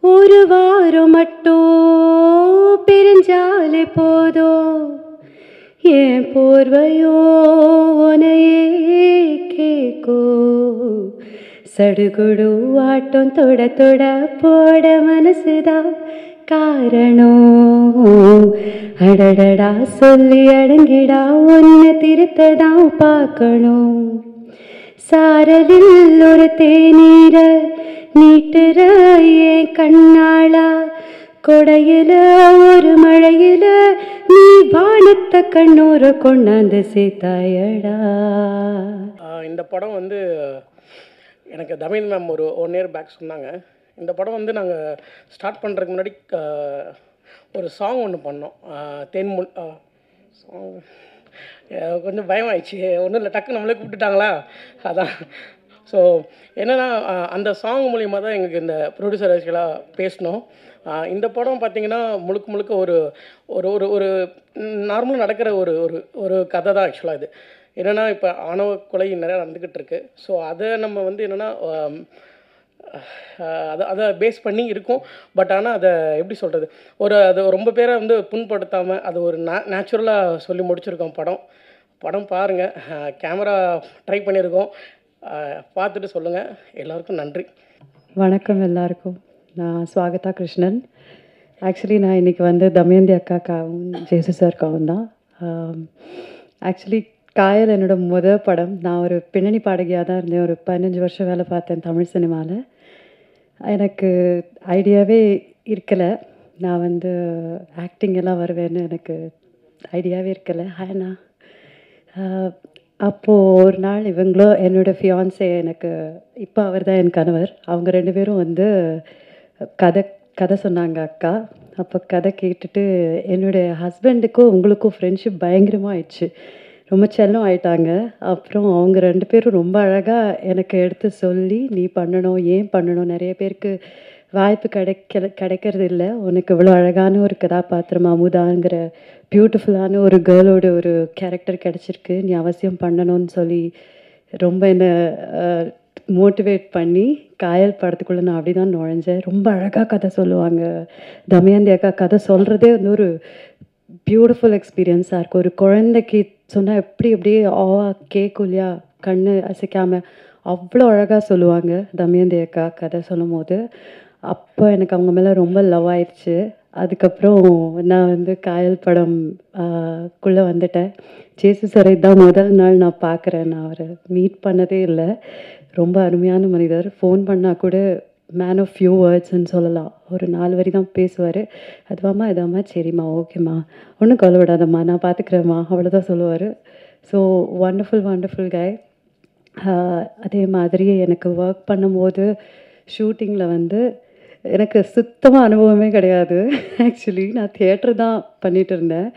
ஒரு வாரம் மட்டும் பிரிஞ்சாலே போதும் என் போர்வையோ உனையே கேக்கோ சடுகுடு ஆட்டம் தொட தொட போட மனசுதான் காரணம் அடடடா சொல்லி அடங்கிடா ஒன்ன திருத்ததான் பார்க்கணும் சாரலில் ஒரு தேநீர நீட்டுற என் கண்ணாளா கொடையில ஒரு மழையில நீ வானத்த கண்ணூர கொண்டாந்து சேர்த்தாயடா. இந்த படம் வந்து எனக்கு தமிழ் மேம் ஒரு 1 இயர் பேக் சொன்னாங்க. இந்த படம் வந்து நாங்கள் ஸ்டார்ட் பண்ணுறதுக்கு முன்னாடி ஒரு சாங் ஒன்று பண்ணோம். தேன்முல் சாங் கொஞ்சம் பயம் ஆயிடுச்சு. ஒன்றும் இல்லை, டக்கு நம்மளே கூப்பிட்டுட்டாங்களா, அதான். ஸோ என்னென்னா அந்த சாங் மூலிமா தான் எங்களுக்கு இந்த ப்ரொடியூசர்ஸ்கெல்லாம் பேசினோம். இந்த படம் பார்த்திங்கன்னா முழுக்க முழுக்க ஒரு ஒரு ஒரு ஒரு நார்மலாக நடக்கிற ஒரு ஒரு ஒரு கதை தான் ஆக்சுவலாக. இது என்னென்னா இப்போ ஆணவ கொலை நிறையா நடந்துக்கிட்டு இருக்குது. ஸோ அதை நம்ம வந்து என்னென்னா அதை பேஸ் பண்ணி இருக்கும். பட் ஆனால் அதை எப்படி சொல்கிறது, அது ரொம்ப பேரை வந்து புண்படுத்தாமல் அது ஒரு நேச்சுரலாக சொல்லி முடிச்சிருக்கோம். படம் பாருங்கள். கேமரா ட்ரை பண்ணியிருக்கோம், பார்த்துட்டு சொல்லுங்கள். எல்லாருக்கும் நன்றி. வணக்கம் எல்லாருக்கும். நான் ஸ்வாகதா கிருஷ்ணன். ஆக்சுவலி நான் இன்றைக்கி வந்து தமயந்தி அக்காக்காவும் ஜேசு சார்க்காவும் தான். ஆக்சுவலி காயல் என்னோடய முதல் படம். நான் ஒரு பின்னணி பாடகியாக தான் இருந்தேன். ஒரு 15 வருஷம் வேலை பார்த்தேன் தமிழ் சினிமாவில். எனக்கு ஐடியாவே இருக்கலை, நான் வந்து ஆக்டிங் எல்லாம் வருவேன்னு எனக்கு ஐடியாவே இருக்கலை. ஆனால் அப்போது ஒரு நாள் இவங்களும் என்னோடய ஃபியான்ஸே, எனக்கு இப்போ அவர் தான் என் கணவர், அவங்க 2 பேரும் வந்து கதை சொன்னாங்க அக்கா. அப்போ கதை கேட்டுட்டு என்னுடைய ஹஸ்பண்டுக்கும் உங்களுக்கும் ஃப்ரெண்ட்ஷிப் பயங்கரமாக ஆயிடுச்சு, ரொம்ப செல்லம் ஆயிட்டாங்க. அப்புறம் அவங்க 2 பேரும் ரொம்ப அழகாக எனக்கு எடுத்து சொல்லி, நீ பண்ணணும், ஏன் பண்ணணும், நிறைய பேருக்கு வாய்ப்பு கிடைக்கிறது இல்லை, உனக்கு இவ்வளோ அழகான ஒரு கதாபாத்திரம் அமுதாங்கிற பியூட்டிஃபுல்லான ஒரு கேர்ளோட ஒரு கேரக்டர் கிடச்சிருக்கு, நீ அவசியம் பண்ணணும்னு சொல்லி ரொம்ப என்னை மோட்டிவேட் பண்ணி காயல் படத்துக்குள்ளே நான் அப்படி தான் நுழைஞ்சேன். ரொம்ப அழகாக கதை சொல்லுவாங்க தமயந்தி அக்கா. கதை சொல்கிறதே வந்து ஒரு பியூட்டிஃபுல் எக்ஸ்பீரியன்ஸாக இருக்கும். ஒரு குழந்தைக்கு சொன்னால் எப்படியே கேட்கும் இல்லையா, கண் அசைக்காமல் அவ்வளோ அழகாக சொல்லுவாங்க தமயந்தி அக்கா கதை சொல்லும் போது. அப்போ எனக்கு அவங்க மேலே ரொம்ப லவ் ஆயிடுச்சு. அதுக்கப்புறம் நான் வந்து காயல் படம் குள்ளே வந்துட்டேன். ஜேசு சாரை தான் முதல் நாள் நான் பார்க்குறேன். நான் அவரை மீட் பண்ணதே இல்லை. ரொம்ப அருமையான மனிதர். ஃபோன் பண்ணால் கூட மேன் ஆஃப் ஃபியூ வேர்ட்ஸ்ன்னு சொல்லலாம். ஒரு 4 வரி தான் பேசுவார். அதுவாம்மா இதாம்மா, சரிம்மா, ஓகேம்மா, ஒன்றும் கவலைப்படாதம்மா, நான் பார்த்துக்கிறேம்மா, அவ்வளோதான் சொல்லுவார். ஸோ வண்டர்ஃபுல் கை. அதே மாதிரி எனக்கு ஒர்க் பண்ணும்போது ஷூட்டிங்கில் வந்து எனக்கு சுத்தமாக அனுபவமே கிடையாது. ஆக்சுவலி நான் தியேட்டர் தான் பண்ணிகிட்டு இருந்தேன்.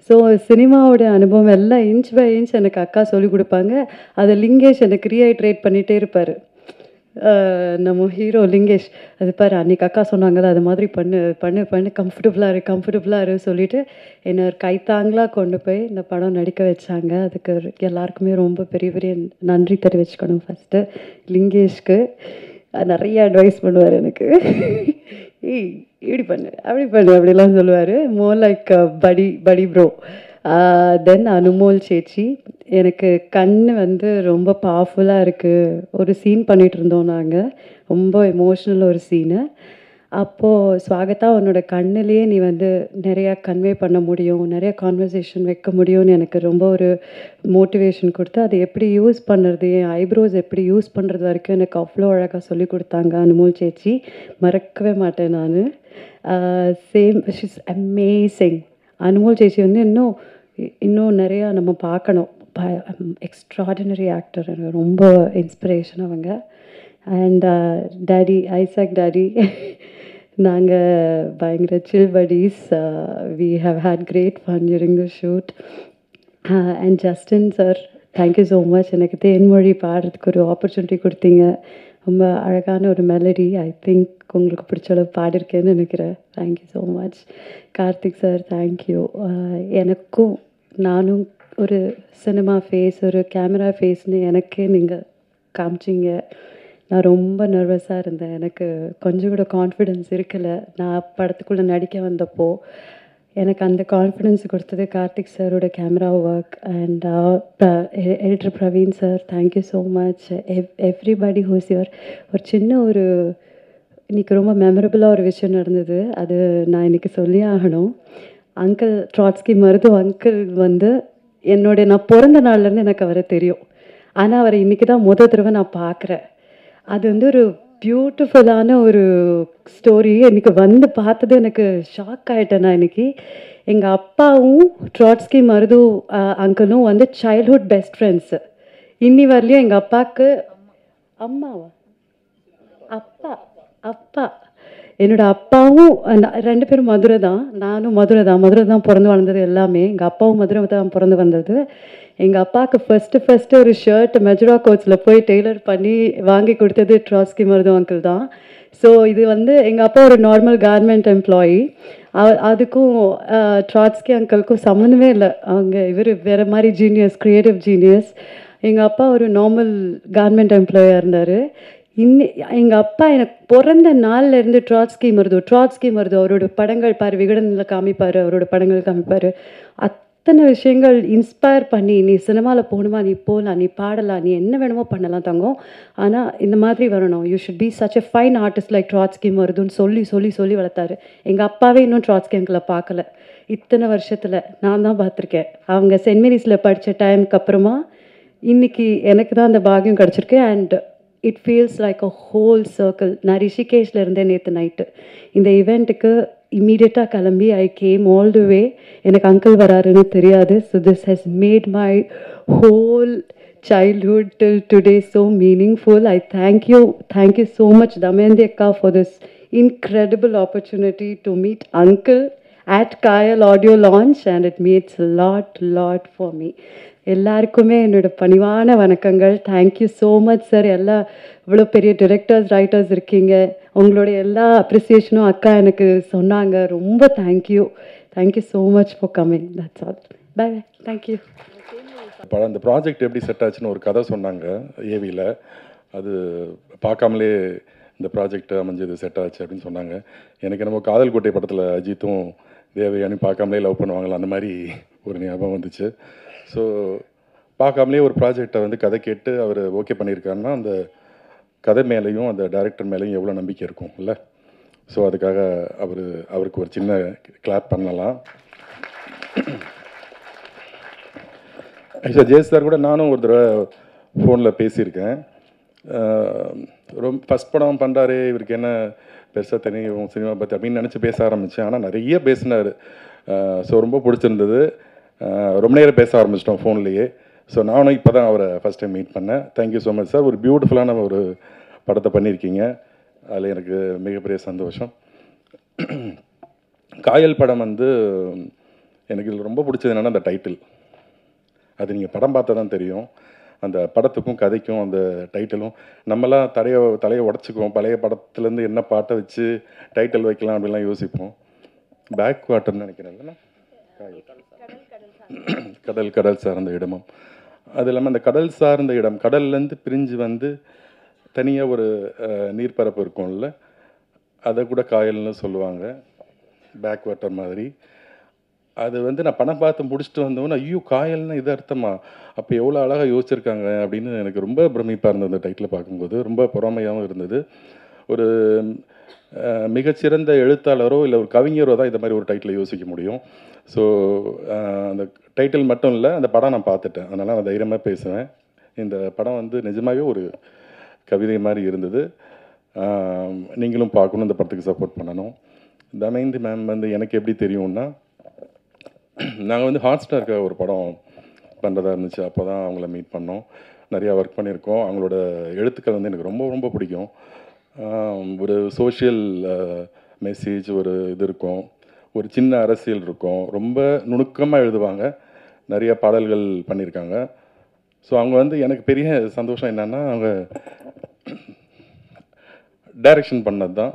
ஸோ சினிமாவோட அனுபவம் எல்லாம் இன்ச் பை இன்ச் எனக்கு அக்கா சொல்லிக் கொடுப்பாங்க. அதை லிங்கேஷ் எனக்கு ரீஹைட்ரேட் பண்ணிகிட்டே இருப்பார். நம்ம ஹீரோ லிங்கேஷ், அது பாரு அன்றைக்கி அக்கா சொன்னாங்கல்ல, அது மாதிரி பண்ணு கம்ஃபர்டபுளாக இரு சொல்லிவிட்டு என்னை ஒரு கைத்தாங்களாக கொண்டு போய் இந்த படம் நடிக்க வச்சாங்க. அதுக்கு எல்லாருக்குமே ரொம்ப பெரிய நன்றி தெரிவிச்சுக்கணும். ஃபஸ்ட்டு லிங்கேஷ்க்கு நிறைய அட்வைஸ் பண்ணுவார் எனக்கு. ஏய் இப்படி பண்ணு அப்படிலாம் சொல்லுவார். மோர் லைக் படி ப்ரோ. தென் அனுமோல் சேச்சி, எனக்கு கண் வந்து ரொம்ப பவர்ஃபுல்லாக இருக்குது. ஒரு சீன் பண்ணிகிட்டு இருந்தோம் நாங்கள், ரொம்ப எமோஷ்னல் ஒரு சீனு. அப்போது ஸ்வாகதா, உன்னோட கண்ணிலேயே நீ வந்து நிறையா கன்வே பண்ண முடியும், நிறைய கான்வர்சேஷன் வைக்க முடியும்னு எனக்கு ரொம்ப ஒரு மோட்டிவேஷன் கொடுத்து, அதை எப்படி யூஸ் பண்ணுறது, என் ஐப்ரோஸ் எப்படி யூஸ் பண்ணுறது வரைக்கும் எனக்கு அவ்வளோ அழகாக சொல்லி கொடுத்தாங்க அனுமோல் சேச்சி. மறக்கவே மாட்டேன் நான். Same, she's amazing. அனுமோல் சேச்சி வந்து இன்னும் நிறையா நம்ம பார்க்கணும். எக்ஸ்ட்ராடினரி ஆக்டர், எனக்கு ரொம்ப இன்ஸ்பிரேஷன் அவங்க. அண்ட் டாடி, ஐசாக் டாடி, நாங்கள் பயங்கர சில் buddies. We have had great fun during the shoot. And Justin sir, thank you so much. எனக்கு தேன்மொழி பாடுறதுக்கு ஒரு ஆப்பர்ச்சுனிட்டி கொடுத்தீங்க. ரொம்ப அழகான ஒரு மெலடி. ஐ திங்க் உங்களுக்கு பிடிச்ச அளவு பாடிருக்கேன்னு நினைக்கிறேன். Thank you so much. Karthik sir, thank you. எனக்கும் நானும் ஒரு சினிமா ஃபேஸ், ஒரு கேமரா ஃபேஸ்னு எனக்கே நீங்கள் காமிச்சிங்க. நான் ரொம்ப நர்வஸாக இருந்தேன். எனக்கு கொஞ்சம் கூட கான்ஃபிடென்ஸ் இருக்கல. நான் படத்துக்குள்ளே நடிக்க வந்தப்போ, எனக்கு அந்த கான்ஃபிடென்ஸ் குடுத்தது கார்த்திக் சாரோட camera work and editor Praveen sir. Thank you so much. Everybody whose your ஒரு சின்ன ஒரு இன்னைக்கு ரொம்ப மெமரபுளாக ஒரு விஷயம் நடந்தது. அது நான் இன்னைக்கு சொல்லியே ஆகணும். அங்கிள் ட்ராட்ஸ்கி மருது அங்கிள் வந்து நான் பிறந்த நாள்லேருந்து எனக்கு அவரை தெரியும். ஆனால் அவரை இன்னைக்கு தான் தடவை நான் பார்க்குறேன். அது வந்து ஒரு பியூட்டிஃபுல்லான ஒரு ஸ்டோரி. எனக்கு வந்து பார்த்தது எனக்கு ஷாக் ஆகிட்டேன் நான் இன்னைக்கு. எங்கள் அப்பாவும் ட்ராட்ஸ்கி மருது அங்கிளும் வந்து சைல்ட்ஹுட் பெஸ்ட் ஃப்ரெண்ட்ஸு. இன்னி வரலையும் எங்கள் அப்பாவுக்கு அம்மாவா அப்பா அப்பா என்னோட அப்பாவும் 2 பேரும் மதுரை தான். நானும் மதுரை தான் பிறந்து வளர்ந்தது எல்லாமே. எங்கள் அப்பாவும் மதுரை தான் பிறந்து வந்தது. எங்கள் அப்பாவுக்கு ஃபஸ்ட்டு ஒரு ஷர்ட் மெஜரா கோட்ஸில் போய் டெய்லர் பண்ணி வாங்கி கொடுத்தது ட்ராட்ஸ்கி மருது அங்கிள் தான். ஸோ இது வந்து எங்கள் அப்பா ஒரு நார்மல் கார்மெண்ட் எம்ப்ளாயி. அதுக்கும் ட்ராட்ஸ்கி அங்கிளுக்கும் சம்மந்தமே இல்லை. இவர் வேறு மாதிரி ஜீனியஸ், க்ரியேட்டிவ் ஜீனியஸ். எங்கள் அப்பா ஒரு நார்மல் கார்மெண்ட் எம்ப்ளாயாக இருந்தார். எங்கள் அப்பா எனக்கு பிறந்த நாள்லேருந்து ட்ராட்ஸ்கி மருது அவரோட படங்கள் பாரு, விகடனில் காமிப்பார், அவரோட படங்கள் காமிப்பார். அத்தனை விஷயங்கள் இன்ஸ்பயர் பண்ணி, நீ சினிமாவில் போகணுமா, நீ போகலாம், நீ பாடலாம், நீ என்ன வேணுமோ பண்ணலாம் தங்கம், ஆனால் இந்த மாதிரி வரணும், you should be such a fine artist like Trotsky மருதுன்னு சொல்லி வளர்த்தாரு. எங்கள் அப்பாவே இன்னும் ட்ராட்ஸ்கி அங்கிளை பார்க்கல. இத்தனை வருஷத்தில் நான் தான் பார்த்துருக்கேன். அவங்க சென்ட் மேரிஸில் படித்த டைமுக்கு அப்புறமா இன்னைக்கு எனக்கு தான் அந்த பாக்கியம் கிடச்சிருக்கு. And it feels like a whole circle. நான் ரிஷிகேஷில் இருந்தேன் நேற்று நைட்டு. இந்த ஈவெண்ட்டுக்கு இம்மீடியட்டாக கிளம்பி ஐ கேம் ஆல் தி வே. எனக்கு அங்கிள் வராருன்னு தெரியாது. So this has made my whole childhood till today so meaningful. I thank you so much Damayanti Akka for this incredible opportunity to meet uncle at Kayal audio launch, and it means a lot for me. எல்லாருக்குமே என்னோட பணிவான வணக்கங்கள். Thank you so much sir. இவ்வளோ பெரிய directors, writers இருக்கீங்க. உங்களுடைய எல்லா அப்ரிசியேஷனும் அக்கா எனக்கு சொன்னாங்க. ரொம்ப thank you so much for coming. That's all. Bye bye. Thank you. அந்த ப்ராஜெக்ட் எப்படி செட் ஆச்சுன்னு ஒரு கதை சொன்னாங்க ஏவியில். அது பார்க்காமலே இந்த ப்ராஜெக்ட் அமைஞ்சது செட் ஆச்சு அப்படின்னு சொன்னாங்க. எனக்கு நம்ம காதல் கோட்டை படத்தில் அஜித்தும் தேவயானி பார்க்காமலே லவ் பண்ணுவாங்களா, அந்த மாதிரி ஒரு ஞாபகம் வந்துச்சு. ஸோ பார்க்காமலே ஒரு ப்ராஜெக்டை வந்து கதை கேட்டு அவர் ஓகே பண்ணியிருக்காருன்னா அந்த கதை மேலேயும் அந்த டைரக்டர் மேலேயும் எவ்வளோ நம்பிக்கை இருக்கும் இல்லை? ஸோ அதுக்காக அவருக்கு ஒரு சின்ன கிளாப் பண்ணலாம். ஆக்சுவலாக ஜெயஸ் சார் கூட நானும் ஒரு தடவை ஃபோனில் பேசியிருக்கேன். ரொம்ப ஃபஸ்ட் படம் பண்ணுறாரு, இவருக்கு என்ன பெருசாக தெரியும் சினிமா பற்றி அப்படின்னு நினச்சி பேச ஆரம்பித்தேன். ஆனால் நிறைய பேசினார். ஸோ ரொம்ப பிடிச்சிருந்தது. ரொம்ப நேரம் பேச ஆரம்பிச்சிட்டோம் ஃபோன்லேயே. ஸோ நானும் இப்போ தான் அவரை ஃபஸ்ட் டைம் மீட் பண்ணேன். Thank you so much sir. ஒரு பியூட்டிஃபுல்லான ஒரு படத்தை பண்ணியிருக்கீங்க. அதில் எனக்கு மிகப்பெரிய சந்தோஷம். காயல் படம் வந்து எனக்கு இதில் ரொம்ப பிடிச்சது என்னென்னா அந்த டைட்டில். அது நீங்கள் படம் பார்த்தா தான் தெரியும். அந்த படத்துக்கும் கதைக்கும் அந்த டைட்டிலும் நம்மலாம் தலையை உடச்சிக்குவோம். பழைய படத்துலேருந்து என்ன பாட்டை வச்சு டைட்டில் வைக்கலாம் அப்படிலாம் யோசிப்போம். பேக் வாட்டர்னு நினைக்கிறேன் இல்லைன்னா கடல் சார்ந்த இடமும். அது இல்லாமல் அந்த கடல் சார்ந்த இடம், கடல்லேருந்து பிரிஞ்சு வந்து தனியாக ஒரு நீர்ப்பரப்பு இருக்கும்ல, அதை கூட காயல்னு சொல்லுவாங்க, பேக் வாட்டர் மாதிரி. அது வந்து நான் படம் பார்த்து முடிச்சுட்டு வந்தோன்னே ஐயோ காயல்னா இது அர்த்தமா, அப்போ எவ்வளோ அழகாக யோசிச்சிருக்காங்க அப்படின்னு எனக்கு ரொம்ப பிரமிப்பாக இருந்தது. அந்த டைட்டில் பார்க்கும்போது ரொம்ப பொறாமையாகவும் இருந்தது. ஒரு மிகச்சிறந்த எழுத்தாளரோ இல்லை ஒரு கவிஞரோ தான் இந்த மாதிரி ஒரு டைட்டிலை யோசிக்க முடியும். ஸோ அந்த டைட்டில் மட்டும் இல்லை, அந்த படம் நான் பார்த்துட்டேன், அதனால் நான் தைரியமாக பேசுவேன். இந்த படம் வந்து நிஜமாகவே ஒரு கவிதை மாதிரி இருந்தது. நீங்களும் பார்க்கணும், இந்த படத்துக்கு சப்போர்ட் பண்ணணும். தமயந்தி மேம் வந்து எனக்கு எப்படி தெரியும்னா, நாங்கள் வந்து ஹாட்ஸ்டாருக்காக ஒரு படம் பண்ணுறதா இருந்துச்சு. அப்போ தான் அவங்கள மீட் பண்ணோம். நிறையா ஒர்க் பண்ணியிருக்கோம். அவங்களோட எழுத்துக்கள் வந்து எனக்கு ரொம்ப ரொம்ப பிடிக்கும். ஒரு சோஷியல் மெசேஜ் ஒரு இது இருக்கும், ஒரு சின்ன அரசியல் இருக்கும். ரொம்ப நுணுக்கமாக எழுதுவாங்க. நிறைய பாடல்கள் பண்ணியிருக்காங்க. ஸோ அவங்க வந்து எனக்கு பெரிய சந்தோஷம் என்னென்னா, அவங்க டைரக்ஷன் பண்ணது தான்.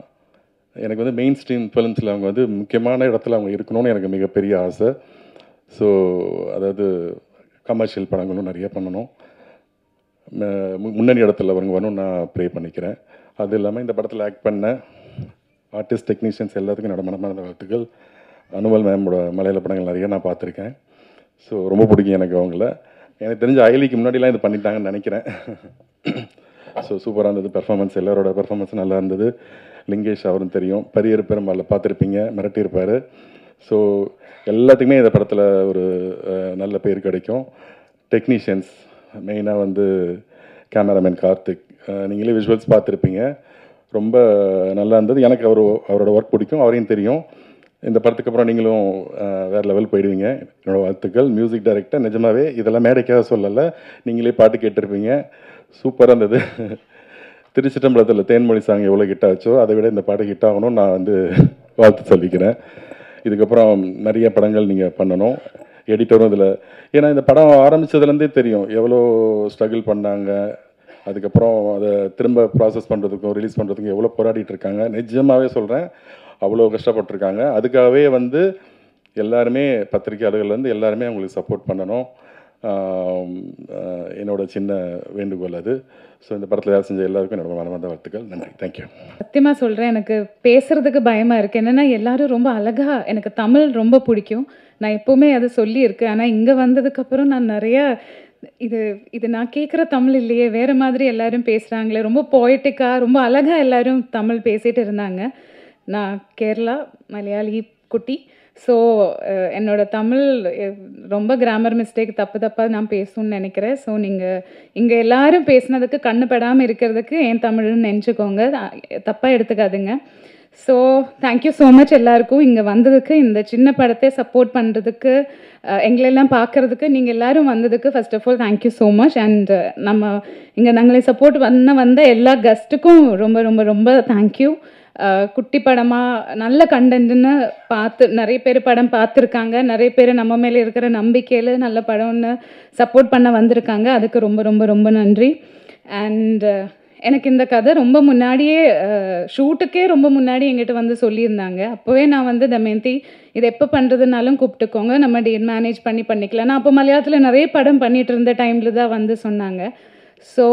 எனக்கு வந்து மெயின் ஸ்ட்ரீம் ஃபிலிம்ஸில் அவங்க வந்து முக்கியமான இடத்துல அவங்க இருக்கணும்னு எனக்கு மிகப்பெரிய ஆசை. ஸோ அதாவது கமர்ஷியல் படங்களும் நிறைய பண்ணணும். முன்னணி இடத்துல அவங்க வரணும் நான் ப்ரே பண்ணிக்கிறேன். அது இல்லாமல் இந்த படத்தில் ஆக்ட் பண்ண ஆர்டிஸ்ட் டெக்னீஷியன்ஸ் எல்லாத்துக்கும் என்னோட மனமார்ந்த வாழ்த்துக்கள். அனுமல் மேமோட மலையாள படங்கள் நிறைய நான் பார்த்துருக்கேன். ஸோ ரொம்ப பிடிக்கும் எனக்கு அவங்கள. எனக்கு தெரிஞ்ச அயலிக்கு முன்னாடிலாம் இது பண்ணிட்டாங்கன்னு நினைக்கிறேன். ஸோ சூப்பராக இருந்தது பெர்ஃபார்மன்ஸ், எல்லாரோட பெர்ஃபார்மன்ஸும் நல்லா இருந்தது. லிங்கேஷ் அவரும் தெரியும், பரியர் பெரும்பாலில் பார்த்துருப்பீங்க, மிரட்டியிருப்பார். ஸோ எல்லாத்துக்குமே இந்த படத்தில் ஒரு நல்ல பேர் கிடைக்கும். டெக்னீஷியன்ஸ் மெயினாக வந்து கேமராமேன் கார்த்திக், நீங்களே விஷுவல்ஸ் பார்த்துருப்பீங்க, ரொம்ப நல்லா இருந்தது. எனக்கு அவரோட ஒர்க் பிடிக்கும், அவரையும் தெரியும். இந்த படத்துக்கு அப்புறம் நீங்களும் வேறு லெவல் போயிடுவீங்க, என்னோடய வாழ்த்துக்கள். மியூசிக் டைரக்டர் நிஜமாகவே இதெல்லாம் மேடைக்காக சொல்லலை, நீங்களே பாட்டு கேட்டிருப்பீங்க, சூப்பராக இருந்தது. திருச்சிட்டம்பலத்தில் தேன்மொழி சாங் எவ்வளோ ஹிட் ஆச்சோ அதை விட இந்த பாட்டு ஹிட் ஆகணும்னு நான் வந்து வாழ்த்து சொல்லிக்கிறேன். இதுக்கப்புறம் நிறைய படங்கள் நீங்கள் பண்ணணும். எடிட்டரும் இதில், ஏன்னா இந்த படம் ஆரம்பித்ததுலேருந்தே தெரியும் எவ்வளோ ஸ்ட்ரகிள் பண்ணாங்க. அதுக்கப்புறம் அதை திரும்ப ப்ராசஸ் பண்ணுறதுக்கும் ரிலீஸ் பண்ணுறதுக்கும் எவ்வளோ போராடிட்டு இருக்காங்க. நிஜமாகவே சொல்கிறேன், அவ்வளோ கஷ்டப்பட்டுருக்காங்க. அதுக்காகவே வந்து எல்லாருமே பத்திரிகையாளர்கள்லேருந்து எல்லாருமே அவங்களுக்கு சப்போர்ட் பண்ணணும். என்னோட சின்ன வேண்டுகோள் அது. ஸோ இந்த படத்தில் யார் செஞ்ச எல்லாருக்கும் என்னோட மனமார்ந்த வாழ்த்துக்கள். நன்றி, தேங்க்யூ. சத்தியமாக சொல்கிறேன், எனக்கு பேசுகிறதுக்கு பயமாக இருக்குது. என்னென்னா எல்லாரும் ரொம்ப அழகாக, எனக்கு தமிழ் ரொம்ப பிடிக்கும், நான் எப்போவுமே அதை சொல்லியிருக்கேன். ஆனால் இங்கே வந்ததுக்கப்புறம் நான் நிறையா இது நான் கேட்குற தமிழ் இல்லையே, வேறு மாதிரி எல்லாரும் பேசுகிறாங்களே, ரொம்ப போய்ட்டிக்காக ரொம்ப அழகாக எல்லாரும் தமிழ் பேசிகிட்டு இருந்தாங்க. நான் கேரளா மலையாளி குட்டி. ஸோ என்னோடய தமிழ் ரொம்ப கிராமர் மிஸ்டேக் தப்பாக நான் பேசணும்னு நினைக்கிறேன். ஸோ நீங்கள் இங்கே எல்லோரும் பேசுனதுக்கு கண்ணுப்படாமல் இருக்கிறதுக்கு என் தமிழ்னு நினச்சிக்கோங்க, தப்பாக எடுத்துக்காதுங்க. ஸோ தேங்க்யூ ஸோ மச் எல்லாருக்கும் இங்கே வந்ததுக்கு, இந்த சின்ன படத்தை சப்போர்ட் பண்ணுறதுக்கு, எங்களெல்லாம் பார்க்குறதுக்கு நீங்கள் எல்லோரும் வந்ததுக்கு first of all thank you so much. And நம்ம இங்கே நாங்களே சப்போர்ட் வந்த எல்லா கெஸ்ட்டுக்கும் ரொம்ப ரொம்ப ரொம்ப தேங்க்யூ. குட்டி படமாக நல்ல கண்டென்ட்னு பார்த்து நிறைய பேர் படம் பார்த்துருக்காங்க, நிறைய பேர் நம்ம மேலே இருக்கிற நம்பிக்கையில் நல்ல படம்னு சப்போர்ட் பண்ண வந்திருக்காங்க, அதுக்கு ரொம்ப ரொம்ப ரொம்ப நன்றி. அண்ட் எனக்கு இந்த கதை ரொம்ப முன்னாடியே ஷூட்டுக்கே ரொம்ப முன்னாடி எங்கிட்ட வந்து சொல்லியிருந்தாங்க. அப்போவே நான் வந்து தமயந்தி இது எப்போ பண்ணுறதுனாலும் கூப்பிட்டுக்கோங்க, நம்ம டேட் மேனேஜ் பண்ணிக்கலாம். நான் அப்போ மலையாளத்தில் நிறைய படம் பண்ணிகிட்டு இருந்த டைமில் தான் வந்து சொன்னாங்க. ஸோ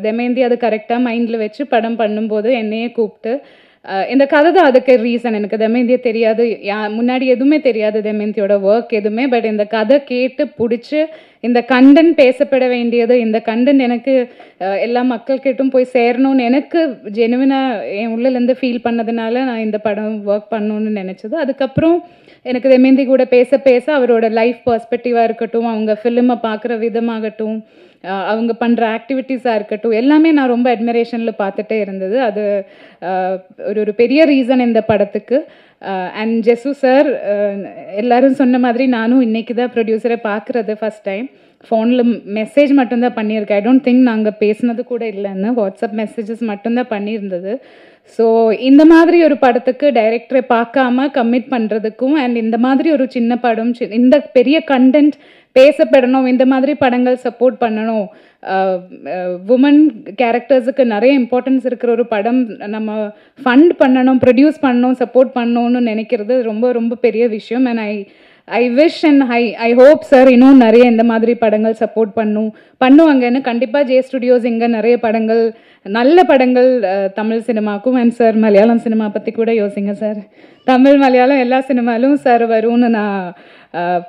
தமயந்தி அது கரெக்டாக மைண்டில் வச்சு படம் பண்ணும்போது என்னையே கூப்பிட்டு, இந்த கதை தான் அதுக்கு ரீசன். எனக்கு தமயந்தியை தெரியாது, முன்னாடி எதுவுமே தெரியாது தமயந்தியோட ஒர்க் எதுவுமே. பட் இந்த கதை கேட்டு பிடிச்சி, இந்த கண்டென்ட் பேசப்பட வேண்டியது, இந்த கண்டென்ட் எனக்கு எல்லா மக்கள்கிட்டும் போய் சேரணும்னு எனக்கு ஜெனுவினாக என் உள்ளேருந்து ஃபீல் பண்ணதுனால நான் இந்த படம் ஒர்க் பண்ணணுன்னு நினச்சது. அதுக்கப்புறம் எனக்கு தமயந்தி கூட பேச அவரோட லைஃப் பர்ஸ்பெக்டிவாக இருக்கட்டும், அவங்க ஃபிலிமை பார்க்குற விதமாகட்டும், அவங்க பண்ணுற ஆக்டிவிட்டீஸாக இருக்கட்டும், எல்லாமே நான் ரொம்ப அட்மிரேஷனில் பார்த்துட்டே இருந்தது. அது ஒரு பெரிய ரீசன் இந்த படத்துக்கு. அண்ட் ஜெசு சார், எல்லோரும் சொன்ன மாதிரி நானும் இன்றைக்கி தான் ப்ரொடியூசரை பார்க்குறது ஃபஸ்ட் டைம். ஃபோனில் மெசேஜ் மட்டும்தான் பண்ணியிருக்கேன். ஐ டோன்ட் திங்க் நாங்கள் பேசினது கூட இல்லைன்னு, வாட்ஸ்அப் மெசேஜஸ் மட்டும்தான் பண்ணியிருந்தது. ஸோ இந்த மாதிரி ஒரு படத்துக்கு டைரக்டரை பார்க்காம கமிட் பண்ணுறதுக்கும், அண்ட் இந்த மாதிரி ஒரு சின்ன படம், இந்த பெரிய கண்டென்ட் பேசப்படணும், இந்த மாதிரி படங்கள் சப்போர்ட் பண்ணணும், உமன் கேரக்டர்ஸுக்கு நிறைய இம்பார்ட்டன்ஸ் இருக்கிற ஒரு படம் நம்ம ஃபண்ட் பண்ணணும், ப்ரொடியூஸ் பண்ணணும், சப்போர்ட் பண்ணணும்னு நினைக்கிறது ரொம்ப ரொம்ப பெரிய விஷயம். And I wish and I hope sir இன்னும் நிறைய இந்த மாதிரி படங்கள் சப்போர்ட் பண்ணுவாங்கன்னு. கண்டிப்பாக ஜே ஸ்டுடியோஸ் இங்கே நிறைய படங்கள், நல்ல படங்கள் தமிழ் சினிமாக்கும், அண்ட் சார் மலையாளம் சினிமா பற்றி கூட யோசிங்க சார். தமிழ் மலையாளம் எல்லா சினிமாலும் சார் வரும்னு நான்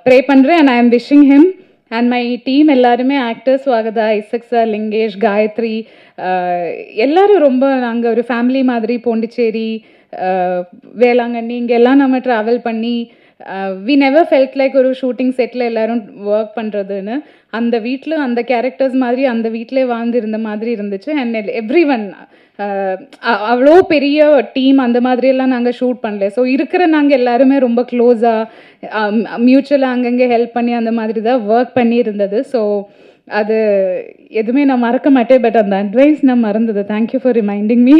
ப்ரே பண்ணுறேன். And I am wishing him and my team எல்லாருமே, ஆக்டர்ஸ் ஸ்வாகதா, இசக் சார், லிங்கேஷ், காயத்ரி, எல்லோரும் ரொம்ப நாங்கள் ஒரு ஃபேமிலி மாதிரி பாண்டிச்சேரி, வேளாங்கண்ணி இங்கெல்லாம் நம்ம ட்ராவல் பண்ணி வி நெவர் ஃபெல்ட் லைக் ஒரு ஷூட்டிங் செட்டில் எல்லோரும் ஒர்க் பண்ணுறதுன்னு. அந்த வீட்டில் அந்த கேரக்டர்ஸ் மாதிரி அந்த வீட்டிலே வாழ்ந்துருந்த மாதிரி இருந்துச்சு. அண்ட் எவ்ரி ஒன் அவ்வளோ பெரிய டீம் அந்த மாதிரியெல்லாம் நாங்கள் ஷூட் பண்ணல. ஸோ இருக்கிற நாங்கள் எல்லாருமே ரொம்ப க்ளோஸாக மியூச்சுவலாக அங்கங்கே ஹெல்ப் பண்ணி அந்த மாதிரி தான் ஒர்க் பண்ணியிருந்தது. ஸோ அது எதுவுமே நான் மறக்க மாட்டேன். பட் அந்த அட்வைஸ் நான் மறந்தது. Thank you for reminding me.